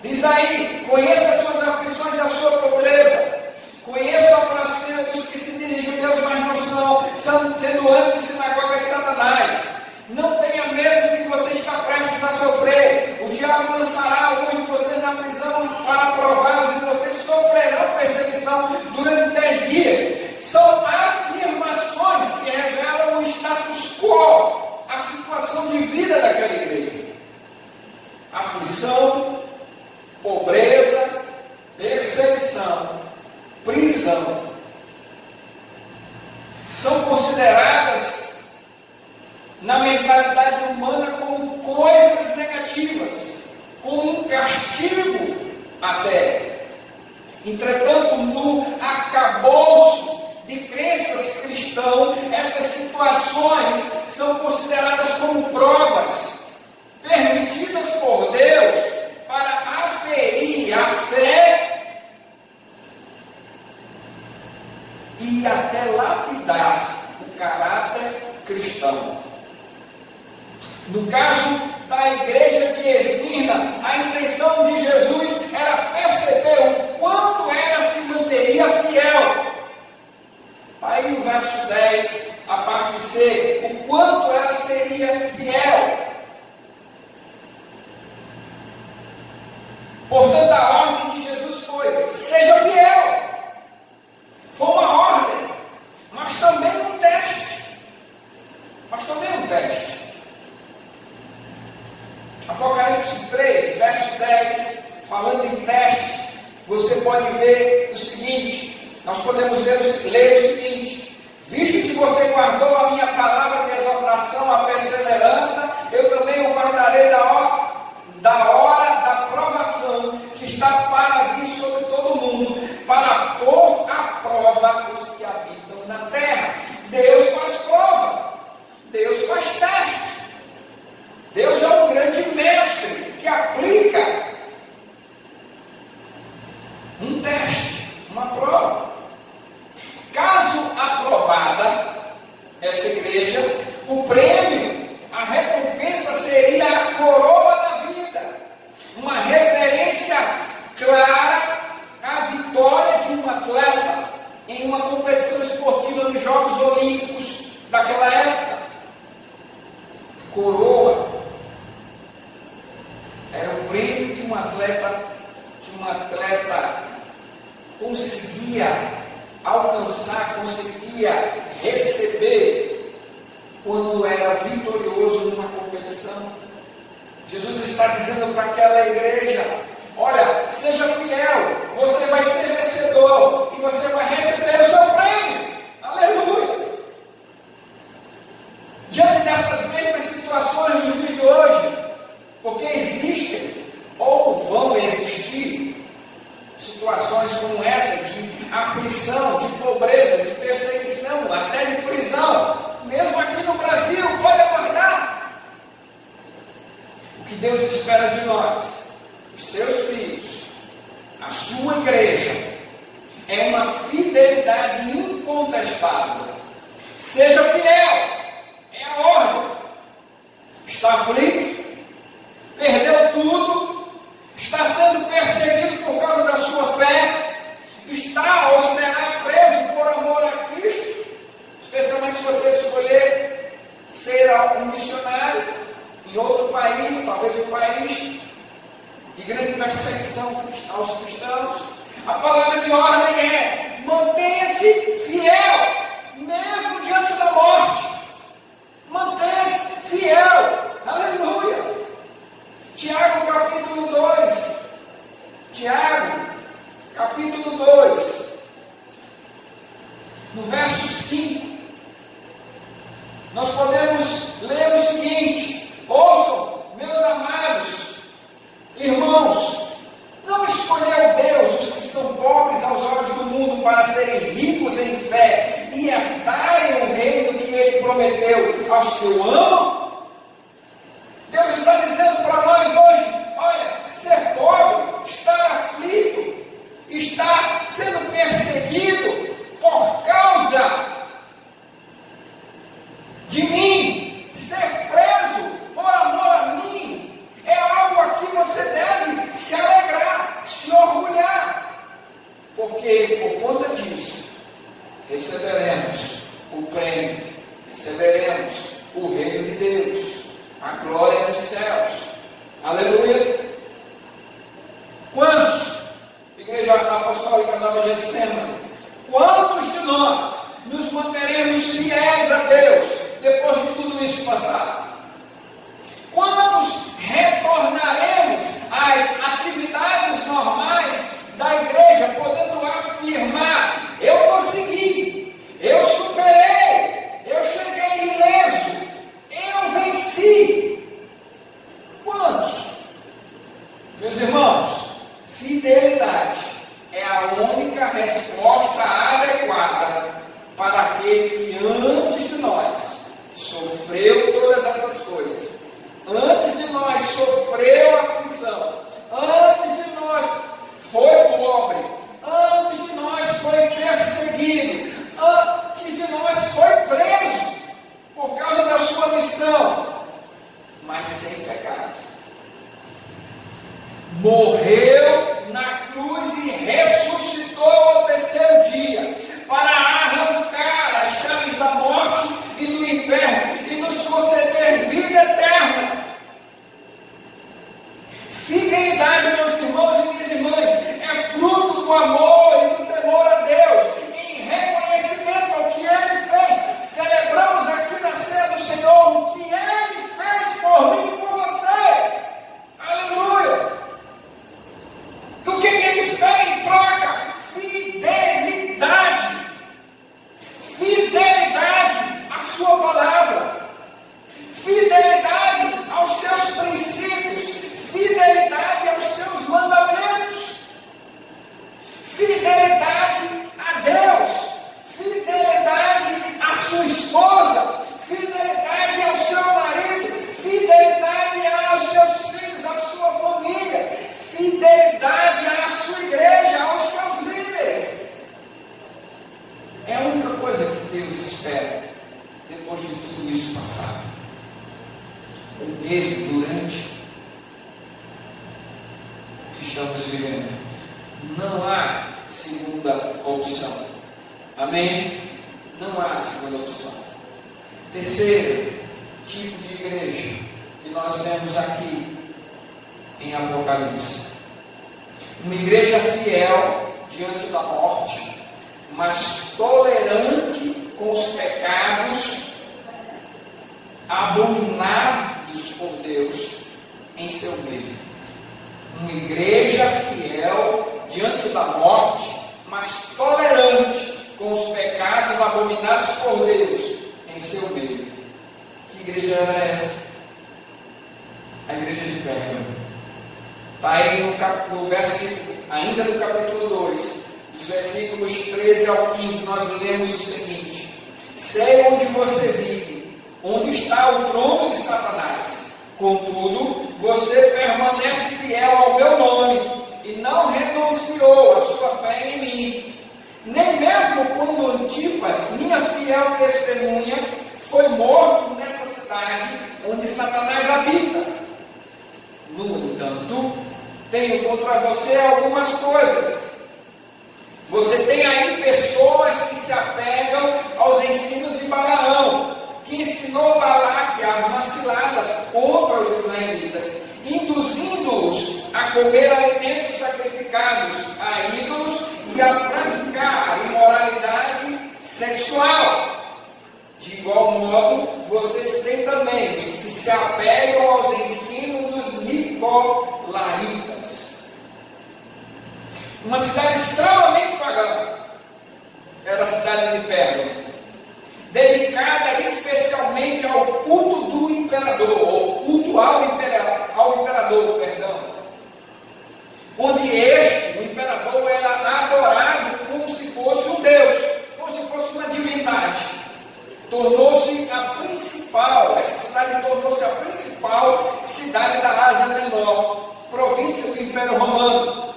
Diz aí: conheça as suas aflições e a sua pobreza. Conheço a blasfêmia dos que se dizem judeus, mas não são, sendo antes sinagoga de Satanás. Não tenha medo do que você está prestes a sofrer. O diabo lançará alguns de vocês na prisão para prová-los e vocês sofrerão perseguição durante 10 dias. São afirmações que revelam o status quo, a situação de vida daquela igreja. Aflição, pobreza, perseguição, prisão. São consideradas na mentalidade humana como coisas negativas, como um castigo até. Entretanto, no arcabouço de crenças cristãs, essas situações são consideradas como provas permitidas por Deus para aferir a fé e até lapidar o caráter cristão. No caso da igreja de Esmirna, a intenção de Jesus era perceber o quanto ela se manteria fiel. Aí o verso 10, a parte C, o quanto ela seria fiel. Portanto, a ordem de Jesus foi: seja fiel. Foi uma ordem, mas também um teste. Apocalipse 3, verso 10, falando em teste, você pode ver o seguinte, nós podemos ler o seguinte: visto que você guardou a minha palavra de exortação, a perseverança, eu também o guardarei da hora da provação que está para vir sobre todo mundo, para pôr à prova os que habitam na terra. Deus faz prova, Deus faz teste. Deus é um grande mestre que aplica um teste, uma prova. Caso aprovada essa igreja, o prêmio, a recompensa seria a coroa da vida, uma referência clara à vitória de um atleta em uma competição esportiva nos Jogos Olímpicos daquela época. Coroa era o prêmio que um atleta conseguia alcançar, conseguia receber quando era vitorioso numa competição. Jesus está dizendo para aquela igreja: olha, seja fiel, você vai ser vencedor e você vai receber o seu prêmio. Aleluia! Diante dessas mesmas situações nos dias de hoje, porque existem ou vão existir situações como essa de aflição, de pobreza, de perseguição, até de prisão, mesmo aqui no Brasil, pode aguardar. O que Deus espera de nós, os seus filhos, a sua igreja, é uma fidelidade incontestável. Seja fiel, é a ordem. Está aflito? Perdeu tudo? Está sendo perseguido por causa da sua fé? Está ou será preso por amor a Cristo? Especialmente se você escolher ser um missionário em outro país, talvez um país de grande perseguição aos cristãos. A palavra de ordem é: mantenha-se fiel, mesmo diante da morte. Mantenha-se fiel. Aleluia. Tiago capítulo 2. Tiago capítulo 2. No verso 5. Nós podemos ler o seguinte: ouçam, meus amados irmãos, não escolheu Deus os que são pobres aos olhos do mundo para serem ricos em fé e herdarem o reino que Ele prometeu aos que o amam? Deus está dizendo para nós hoje: olha, ser pobre, estar aflito, estar sendo perseguido por causa de mim, ser preso por amor a mim, é algo a que você deve se alegrar, se orgulhar, porque por conta disso receberemos o prêmio, receberemos o reino de Deus, a glória dos céus. Aleluia. Quantos, Igreja Apostólica Nova Getsemane, quantos de nós nos manteremos fiéis a Deus depois de tudo isso passar? Quantos retornaremos às atividades normais da igreja, podendo afirmar: eu consegui, eu superei, eu cheguei ileso, eu venci? Quantos? Meus irmãos, fidelidade é a única resposta adequada para aquele que antes de nós sofreu todas essas coisas, antes de nós sofreu aflição, antes de nós foi pobre, antes de nós foi perseguido, antes de nós foi preso por causa da sua missão, mas sem pecado. Morreu na cruz e ressuscitou ao terceiro dia para arrancar as chaves da morte e do inferno e nos conceder vida eterna. Fidelidade, meus irmãos e minhas irmãs, é fruto do amor e do temor a Deus, em reconhecimento ao que Ele fez. Celebramos aqui na ceia do Senhor o que Ele fez por mim e por você. Aleluia! O que Ele espera em troca? Fidelidade. Fidelidade à sua palavra. Fidelidade aos seus princípios. Fidelidade aos seus mandamentos. Fidelidade a Deus. Fidelidade à sua esposa. Fidelidade ao seu marido. Fidelidade aos seus filhos, à sua família. Fidelidade à sua igreja, aos seus líderes. É a única coisa que Deus espera depois de tudo isso passar. Ou mesmo durante o que estamos vivendo. Não há segunda opção. Amém? Não há segunda opção. Terceiro tipo de igreja que nós vemos aqui em Apocalipse. Uma igreja fiel diante da morte, mas tolerante com os pecados abominados por Deus em seu meio. Uma igreja fiel diante da morte, mas tolerante com os pecados abominados por Deus em seu meio. Que igreja era essa? A igreja de Pérgamo. Está aí no versículo, ainda no capítulo 2, dos versículos 13 ao 15, nós lemos o seguinte: sei onde você vive, onde está o trono de Satanás. Contudo, você permanece fiel ao meu nome e não renunciou à sua fé em mim. Nem mesmo quando Antipas, minha fiel testemunha, foi morto nessa cidade onde Satanás habita. No entanto, tenho contra você algumas coisas. Você tem aí pessoas que se apegam aos ensinos de Balaão, que ensinou Balaque armas ciladas contra os israelitas, induzindo-os a comer alimentos sacrificados a ídolos e a praticar a imoralidade sexual. De igual modo, vocês têm também os que se apegam aos ensinos dos nicolaítas. Uma cidade extremamente pagã era a cidade de Pérgamo, dedicada especialmente ao culto do imperador, ou culto ao imperador, onde o imperador era adorado como se fosse um deus, como se fosse uma divindade. Tornou-se a principal, essa cidade tornou-se a principal cidade da Ásia Menor, província do Império Romano.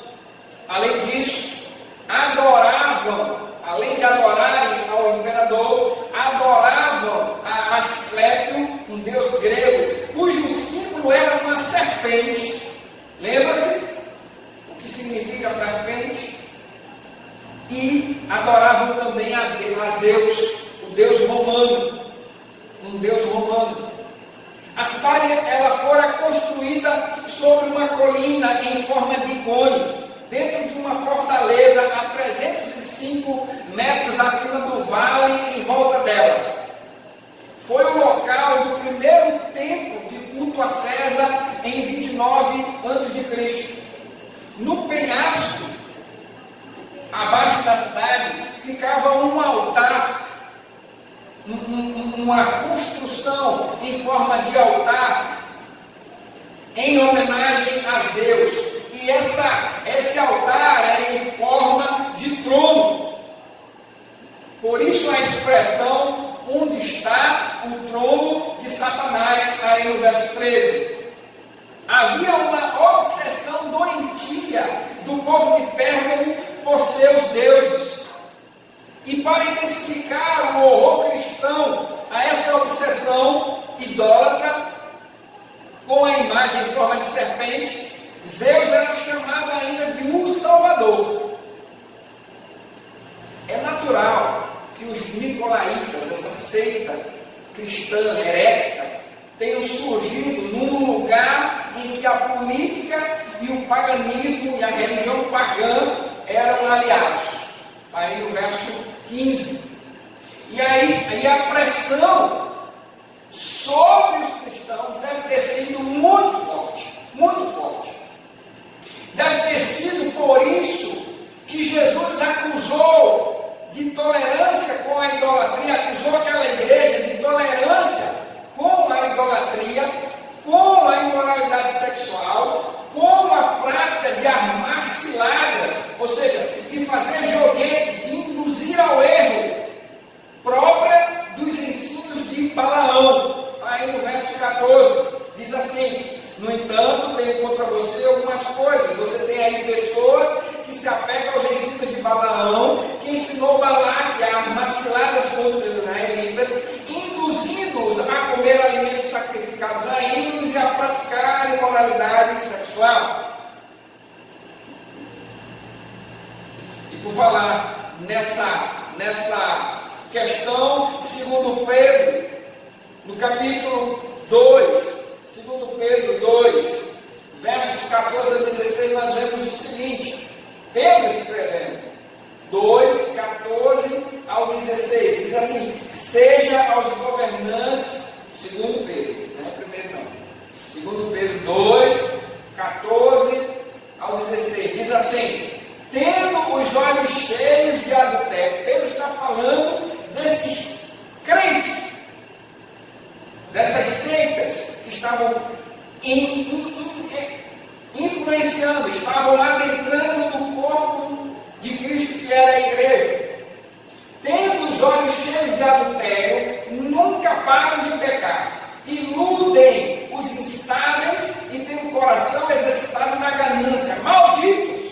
Além disso, além de adorarem ao imperador, adoravam a Asclépio, um deus grego, cujo símbolo era uma serpente. Lembra-se o que significa serpente? E adoravam também a Zeus, o deus romano, um deus romano. A cidade ela fora construída sobre uma colina em forma de cone, dentro de uma fortaleza a 305 metros acima do vale em volta dela. Foi o local do primeiro templo de culto a César em 29 a.C. No penhasco, abaixo da cidade, ficava um altar, uma construção em forma de altar, em homenagem a Zeus. E esse altar era em forma de trono. Por isso a expressão, onde está o trono de Satanás, aí no verso 13. Havia uma obsessão doentia do povo de Pérgamo por seus deuses. E para identificar o horror cristão a essa obsessão idólatra, com a imagem em forma de serpente, Zeus era chamado ainda de um Salvador. É natural que os nicolaítas, essa seita cristã herética, tenham surgido num lugar em que a política e o paganismo e a religião pagã eram aliados. Aí no verso 15. E a pressão sobre os cristãos deve ter sido muito forte, muito forte. Deve ter sido por isso que Jesus acusou de tolerância com a idolatria, acusou aquela igreja de tolerância com a idolatria, com a imoralidade sexual, com a prática de armar ciladas, ou seja, de fazer joguetes, de induzir ao erro, própria dos ensinos de Balaão. Aí no verso 14, diz assim: no entanto, tenho contra você algumas coisas. Você tem aí pessoas que se apegam aos ensinos de Balaão, que ensinou Balaque a armar ciladas contra os israelitas, induzindo-os a comer alimentos sacrificados a ídolos e a praticar imoralidade sexual. E por falar nessa questão, segundo Pedro, no capítulo 2, segundo Pedro 2, versos 14 a 16, nós vemos o seguinte: Pedro escrevendo, 2, 14 ao 16, diz assim: seja aos governantes, segundo Pedro, não é primeiro não, segundo Pedro 2, 14 ao 16, diz assim: tendo os olhos cheios de adultério. Pedro está falando desses crentes, dessas seitas que estavam influenciando, estavam adentrando no corpo de Cristo, que era a igreja. Tendo os olhos cheios de adultério, nunca param de pecar, iludem os instáveis e têm o coração exercitado na ganância. Malditos!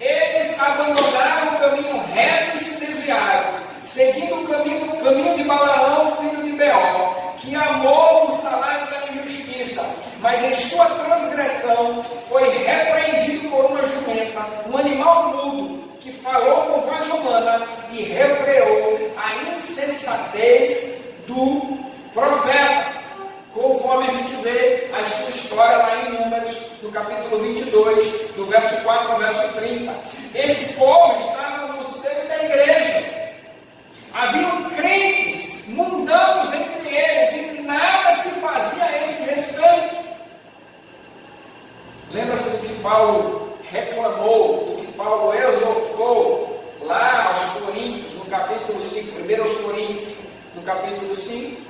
Eles abandonaram o caminho reto e se desviaram, seguindo o caminho de Balaão, filho de Beor, que amou o salário da injustiça, mas em sua transgressão foi repreendido por uma jumenta, um animal mudo, que falou com voz humana e refreou a insensatez do profeta, conforme a gente vê a sua história lá em Números, no capítulo 22, do verso 4 ao verso 30. Esse povo estava no seio da igreja. Haviam crentes mundanos entre eles e nada se fazia a esse respeito. Lembra-se do que Paulo reclamou, do que Paulo exortou lá aos Coríntios, no capítulo 5, 1 Coríntios, no capítulo 5,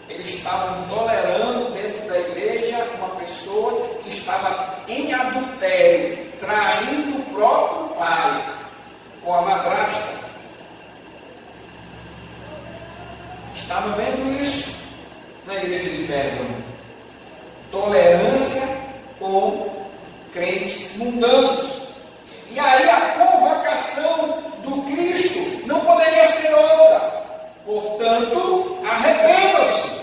eles estavam tolerando dentro da igreja uma pessoa que estava em adultério, traindo o próprio pai com a madrasta. Estava vendo isso na igreja de Pérgamo. Tolerância com crentes mundanos. E aí a convocação do Cristo não poderia ser outra. Portanto, arrependam-se.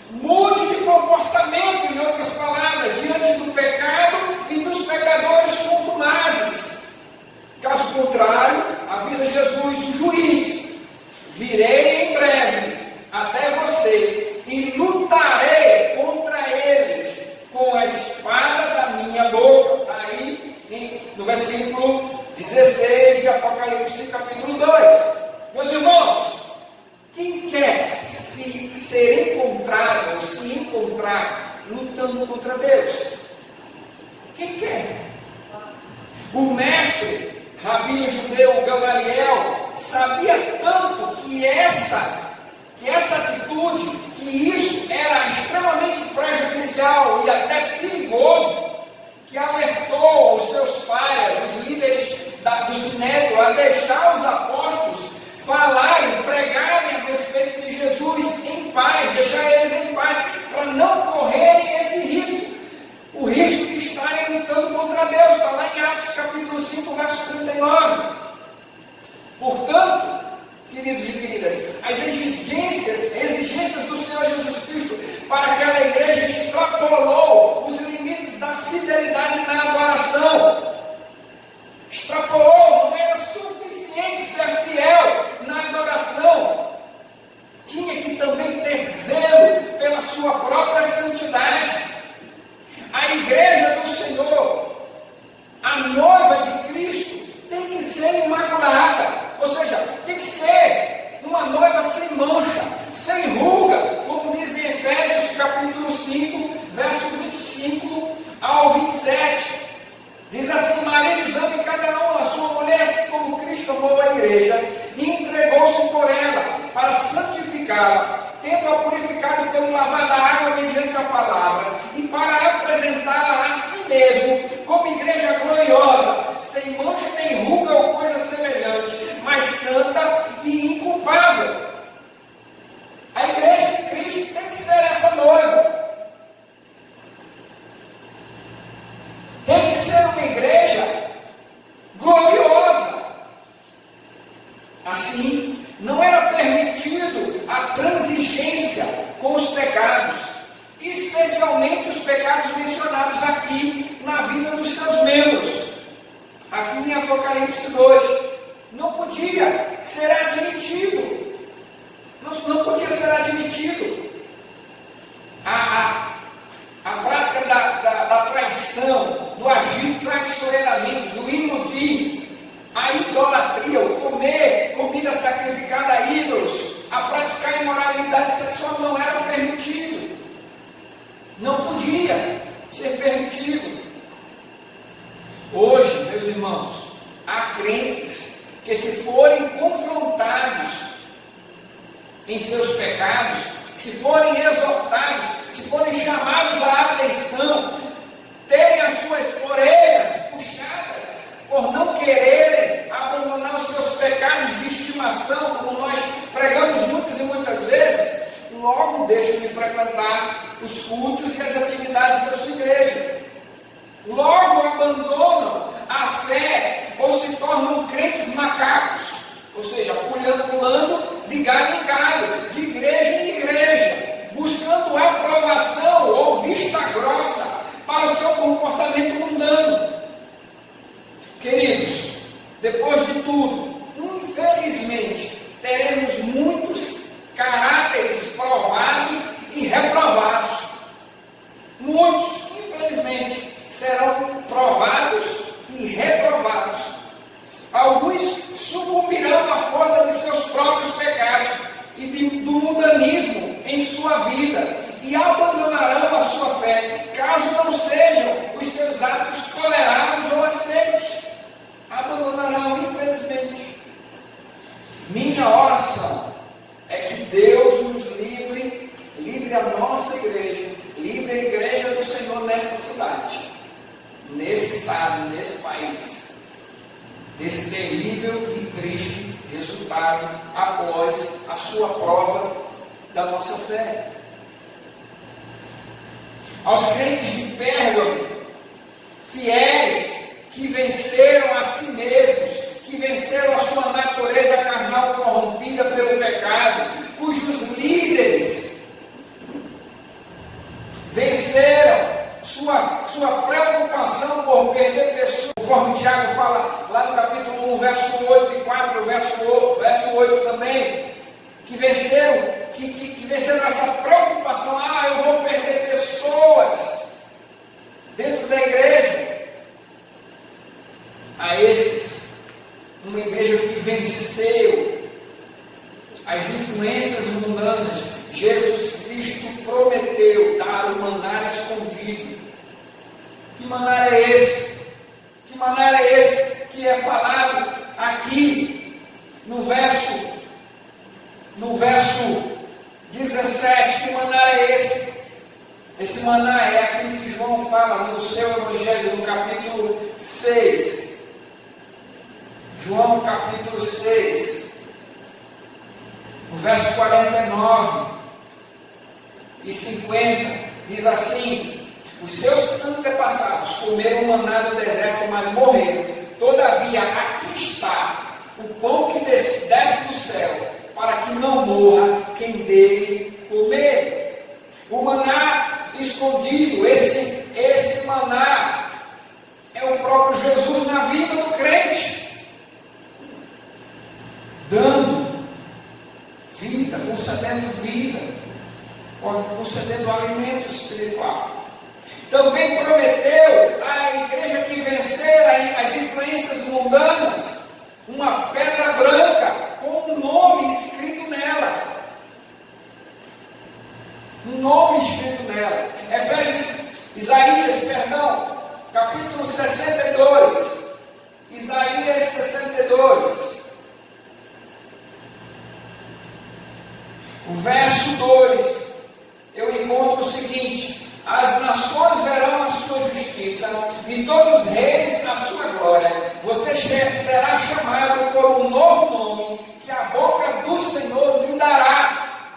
Mude de comportamento, em outras palavras, diante do pecado e dos pecadores contumazes. 16 de Apocalipse capítulo 2. Meus irmãos, quem quer ser encontrado ou se encontrar lutando contra Deus? Quem quer? O mestre, rabino judeu Gamaliel, sabia tanto que essa atitude, que isso era extremamente prejudicial e até perigoso, que alertou os seus pais, os líderes do Sinédrio, a deixar os apóstolos falarem, pregarem a respeito de Jesus em paz, deixar eles em paz, para não correrem esse risco, o risco de estarem lutando contra Deus. Está lá em Atos capítulo 5, verso 39. Portanto, queridos e queridas, as exigências do Senhor Jesus Cristo para aquela igreja extrapolou os limites da fidelidade na adoração. Extrapolou, não era suficiente ser fiel na adoração. Tinha que também ter zelo pela sua própria santidade. A igreja do Senhor, a noiva de Cristo, tem que ser imaculada. Ou seja, tem que ser uma noiva sem mancha, sem ruga, como diz em Efésios capítulo 5, verso 25 ao 27. Diz assim: maridos, amem cada um a sua mulher, assim como Cristo amou a igreja e entregou-se por ela, para santificá-la, tendo-a purificado pelo lavar da água mediante a palavra, e para apresentá-la a si mesmo como igreja gloriosa, sem mancha nem ruga ou coisa semelhante, mas santa e inculpável. A igreja de Cristo tem que ser essa noiva. Tem que ser uma igreja gloriosa. Assim, não era permitido a transigência com os pecados, especialmente os pecados mencionados aqui na vida dos seus membros. Aqui em Apocalipse 2, não podia ser admitido. Não podia ser admitido a prática da traição, do agir traiçoeiramente, do iludir, a idolatria, o comer comida sacrificada a ídolos, a praticar imoralidade sexual não era permitido. Não podia ser permitido. Hoje, meus irmãos, há crentes que, se forem confrontados em seus pecados, se forem exortados, se forem chamados à atenção, terem as suas orelhas puxadas por não quererem abandonar os seus pecados de estimação, como nós pregamos muitas e muitas vezes, logo deixam de frequentar os cultos e as atividades da sua igreja. Logo abandonam a fé ou se tornam crentes macacos, ou seja, pulando de galho em galho, de igreja em igreja, buscando aprovação ou vista grossa para o seu comportamento mundano. Queridos, depois de tudo, infelizmente, teremos muitos caráteres provados e reprovados. Muitos, infelizmente, serão provados e reprovados. Alguns sucumbirão à força de seus próprios pecados e do mundanismo em sua vida e abandonarão a sua fé, caso não sejam os seus atos tolerados ou aceitos. Abandonarão, infelizmente. Minha oração é que Deus nos livre a nossa igreja, livre a igreja do Senhor nessa cidade, nesse estado, nesse país, desse terrível e triste resultado após a sua prova da nossa fé. Aos crentes de Pérgamo, fiéis, que venceram a si mesmos, que venceram a sua natureza carnal corrompida pelo pecado, cujos líderes venceram sua preocupação por perder pessoas, conforme Tiago fala lá no capítulo 1, verso 8 e 4, verso 8 também, que venceram essa preocupação: eu vou perder pessoas dentro da igreja. A esses uma igreja que venceu as influências mundanas. Jesus Cristo prometeu dar o maná escondido. Que maná é esse? Que maná é esse que é falado aqui no verso 17? Que maná é esse? Esse maná é aquilo que João fala no seu Evangelho, no capítulo 6. João capítulo 6, no verso 49 e 50, diz assim: os seus antepassados comeram maná no deserto, mas morreram. Todavia, aqui está o pão que desce do céu, para que não morra quem dele comer. O maná escondido, esse maná é o próprio Jesus na vida do crente, dando vida, concedendo vida, concedendo alimento espiritual. Também prometeu à igreja que vencer as influências mundanas uma pedra branca com um nome escrito nela. Um nome escrito nela. Isaías, capítulo 62. Isaías 62. O verso 2, eu encontro o seguinte: as nações verão a sua justiça, e todos os reis a sua glória. Você será chamado por um novo nome, que a boca do Senhor lhe dará.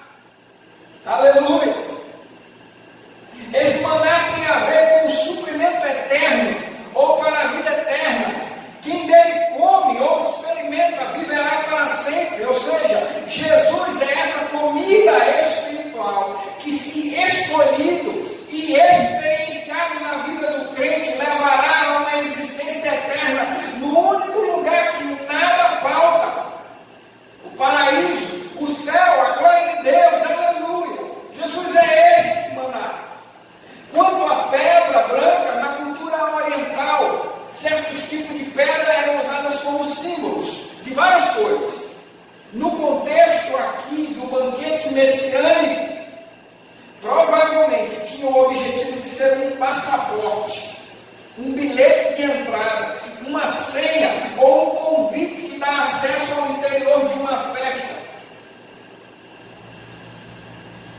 Aleluia! Esse maná tem a ver com o suprimento eterno, ou para a vida eterna. Quem dele come ou experimenta viverá para sempre. Ou seja, Jesus é essa comida espiritual que, se escolhido e experienciado na vida do crente, levará a uma existência eterna no único lugar que nada falta: o paraíso, o céu, a glória de Deus. Aleluia! Jesus é esse maná. Quanto à pedra branca, na cultura oriental, certos tipos de pedra eram usadas como símbolos de várias coisas. No contexto aqui do banquete messiânico, provavelmente tinha o objetivo de ser um passaporte, um bilhete de entrada, uma senha ou um convite que dá acesso ao interior de uma festa.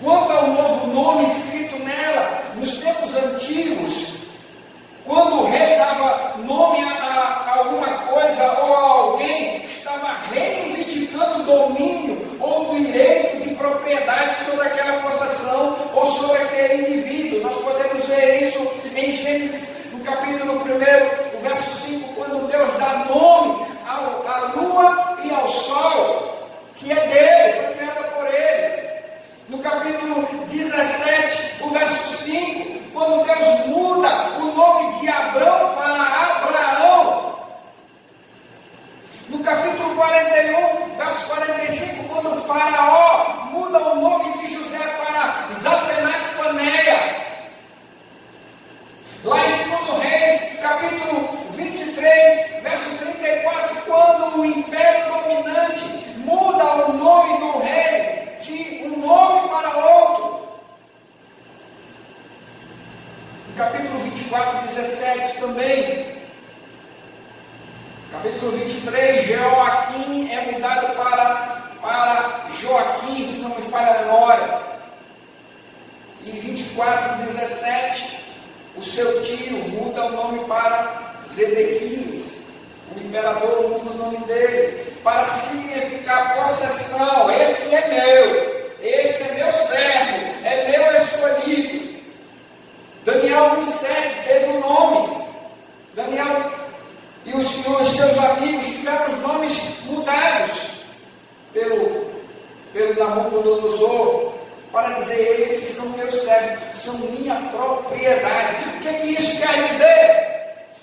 Quanto ao novo nome escrito nela, nos tempos antigos, quando o rei dava nome a alguma coisa ou a alguém, estava reivindicando domínio ou direito de propriedade sobre aquela possessão ou sobre aquele indivíduo. Nós podemos ver isso em Gênesis, no capítulo 1, o verso 5, quando Deus dá nome à lua e ao sol, que é dele, foi criada por ele. No capítulo 17, o verso 5, quando Deus muda o nome de Abrão para Abraão. No capítulo 41, verso 45, quando o faraó muda o nome de José para Zafenate-Paneia. Lá em 2 Reis, capítulo 23, verso 34, quando o império dominante muda o nome do rei de um nome para outro. No capítulo 24, 17 também. Capítulo 23, Joaquim é mudado para Joaquim, se não me falha a memória. E 24, 17, o seu tio muda o nome para Zedequias. O imperador muda o nome dele para significar possessão. Esse é meu servo, é meu escolhido. Daniel 1,7 teve um nome. Daniel e os seus amigos tiveram os nomes mudados pelo Nabucodonosor, para dizer: esses são meus servos, são minha propriedade. O que isso quer dizer?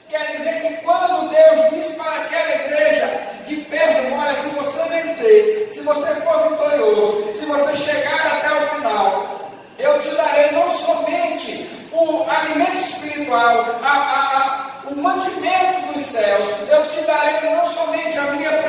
Quer dizer que quando Deus diz para aquela igreja de Pérgamo: olha, se você vencer, se você for vitorioso, se você chegar até o final, eu te darei não somente o alimento espiritual, o mantimento dos céus, eu te darei não somente a minha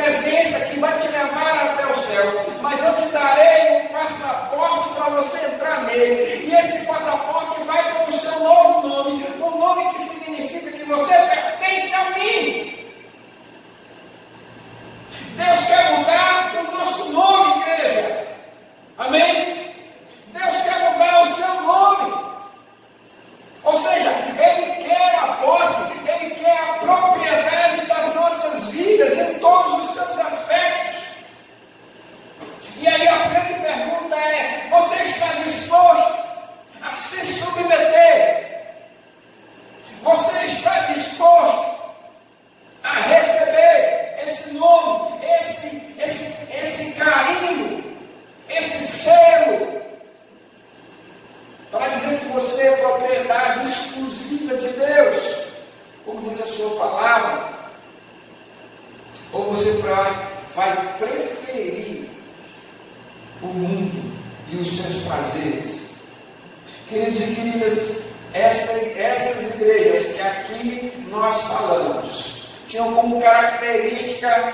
Amém? Deus quer mudar o seu nome. Ou seja, Ele quer a posse, Ele quer a propriedade das nossas vidas em todos os seus aspectos. E aí a grande pergunta é: você está disposto a se submeter? Você está disposto a receber esse nome, esse carinho, esse selo, para dizer que você é propriedade exclusiva de Deus, como diz a sua palavra? Ou você vai preferir o mundo e os seus prazeres? Queridos e queridas, essas igrejas que aqui nós falamos tinham como característica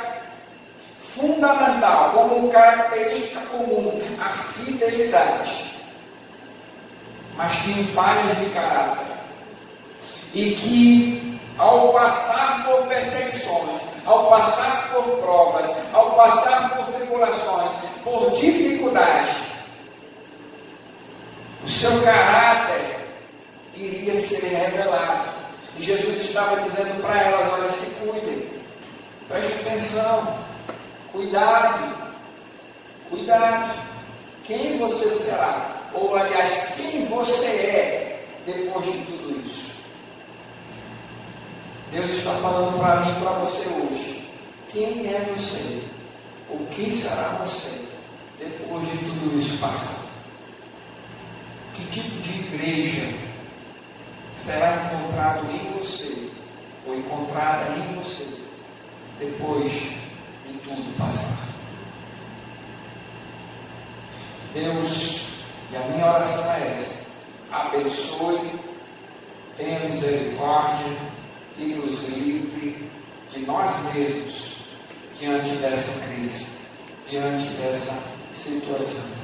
fundamental, como característica comum, a fidelidade, mas tinham falhas de caráter, e que ao passar por perseguições, ao passar por provas, ao passar por tribulações, por dificuldades, o seu caráter iria ser revelado. E Jesus estava dizendo para elas: olha, se cuidem, preste atenção, cuidado, quem você será, ou aliás, quem você é depois de tudo isso. Deus está falando para mim e para você hoje: quem é você, ou quem será você depois de tudo isso passar? Que tipo de igreja será encontrado em você, ou encontrada em você, depois de tudo passar? Deus, e a minha oração é essa: abençoe, tenha misericórdia e nos livre de nós mesmos diante dessa crise, diante dessa situação.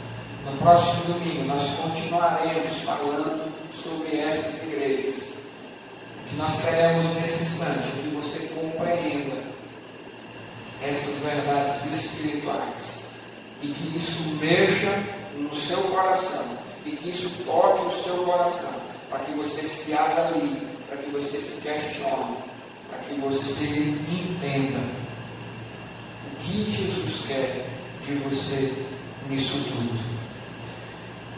No próximo domingo nós continuaremos falando sobre essas igrejas. O que nós queremos nesse instante é que você compreenda essas verdades espirituais, e que isso mexa no seu coração, e que isso toque o seu coração, para que você se avalie, para que você se questione, para que você entenda o que Jesus quer de você nisso tudo.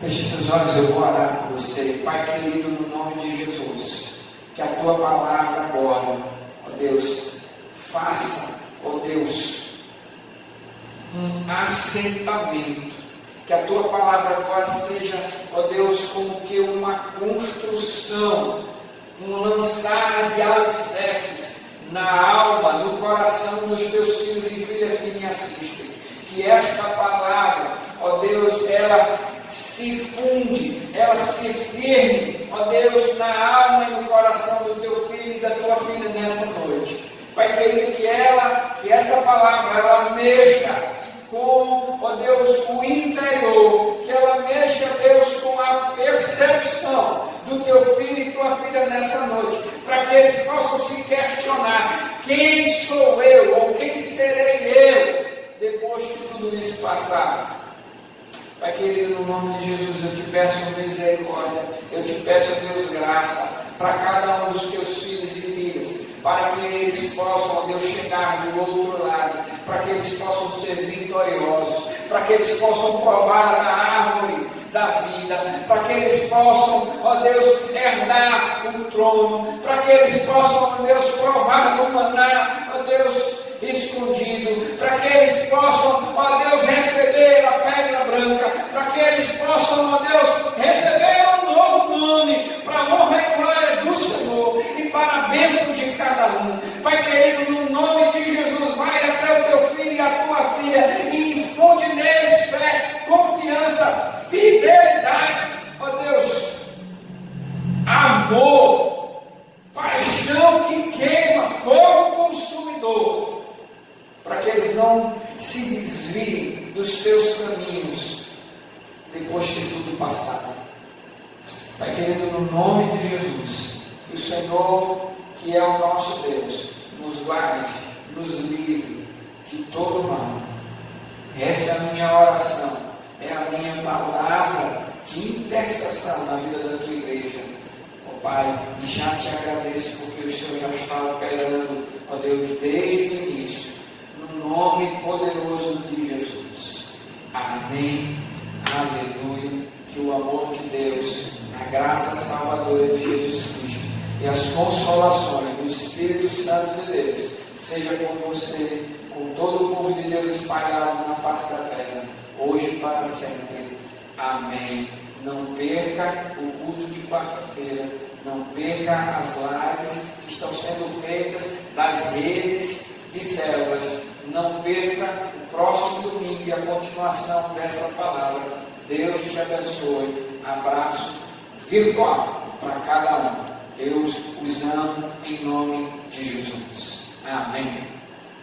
Feche seus olhos, eu vou orar por você. Pai querido, no nome de Jesus, que a Tua palavra agora, ó Deus, faça, ó Deus, um assentamento. Que a Tua palavra agora seja, ó Deus, como que uma construção, um lançar de alicerces na alma, no coração dos Teus filhos e filhas que me assistem. Que esta palavra, ó Deus, ela se funde, ela se firme, ó Deus, na alma e no coração do Teu filho e da Tua filha nessa noite. Pai querido, que essa palavra, ela mexa com, ó Deus, o interior, que ela mexa, Deus, com a percepção do Teu filho e Tua filha nessa noite, para que eles possam se questionar: quem sou eu, ou quem serei eu depois que tudo isso passar? Pai querido, no nome de Jesus, eu te peço misericórdia, eu te peço, Deus, graça para cada um dos Teus filhos e filhas, para que eles possam, ó Deus, chegar do outro lado, para que eles possam ser vitoriosos, para que eles possam provar da árvore da vida, para que eles possam, ó Deus, herdar o trono, para que eles possam, ó Deus, provar do maná, ó Deus, escondido, para que eles possam, ó Deus, receber a pedra branca, para que eles possam, ó Deus, receber um novo nome, para a honra e glória do Senhor e para a bênção de cada um. Pai querido, no nome de Jesus, vai até o Teu filho e a Tua filha e infunde neles fé, confiança, fidelidade, ó Deus, amor, paixão que queima, fogo consumidor, para que eles não se desviem dos Teus caminhos depois que tudo passar. Pai querido, no nome de Jesus, que o Senhor, que é o nosso Deus, nos guarde, nos livre de todo mal. Essa é a minha oração, é a minha palavra de intercessão na vida da tua igreja. Ó Pai, e já te agradeço porque o Senhor já está operando, ó Deus, desde o início, no nome poderoso de Jesus. Amém. Aleluia. Que o amor de Deus, a graça salvadora de Jesus Cristo e as consolações do Espírito Santo de Deus seja com você, com todo o povo de Deus espalhado na face da terra, hoje e para sempre. Amém. Não perca o culto de quarta-feira, não perca as lives que estão sendo feitas das redes de células, não perca o próximo domingo e a continuação dessa palavra. Deus te abençoe. Abraço virtual para cada um. Deus os ama em nome de Jesus. Amém.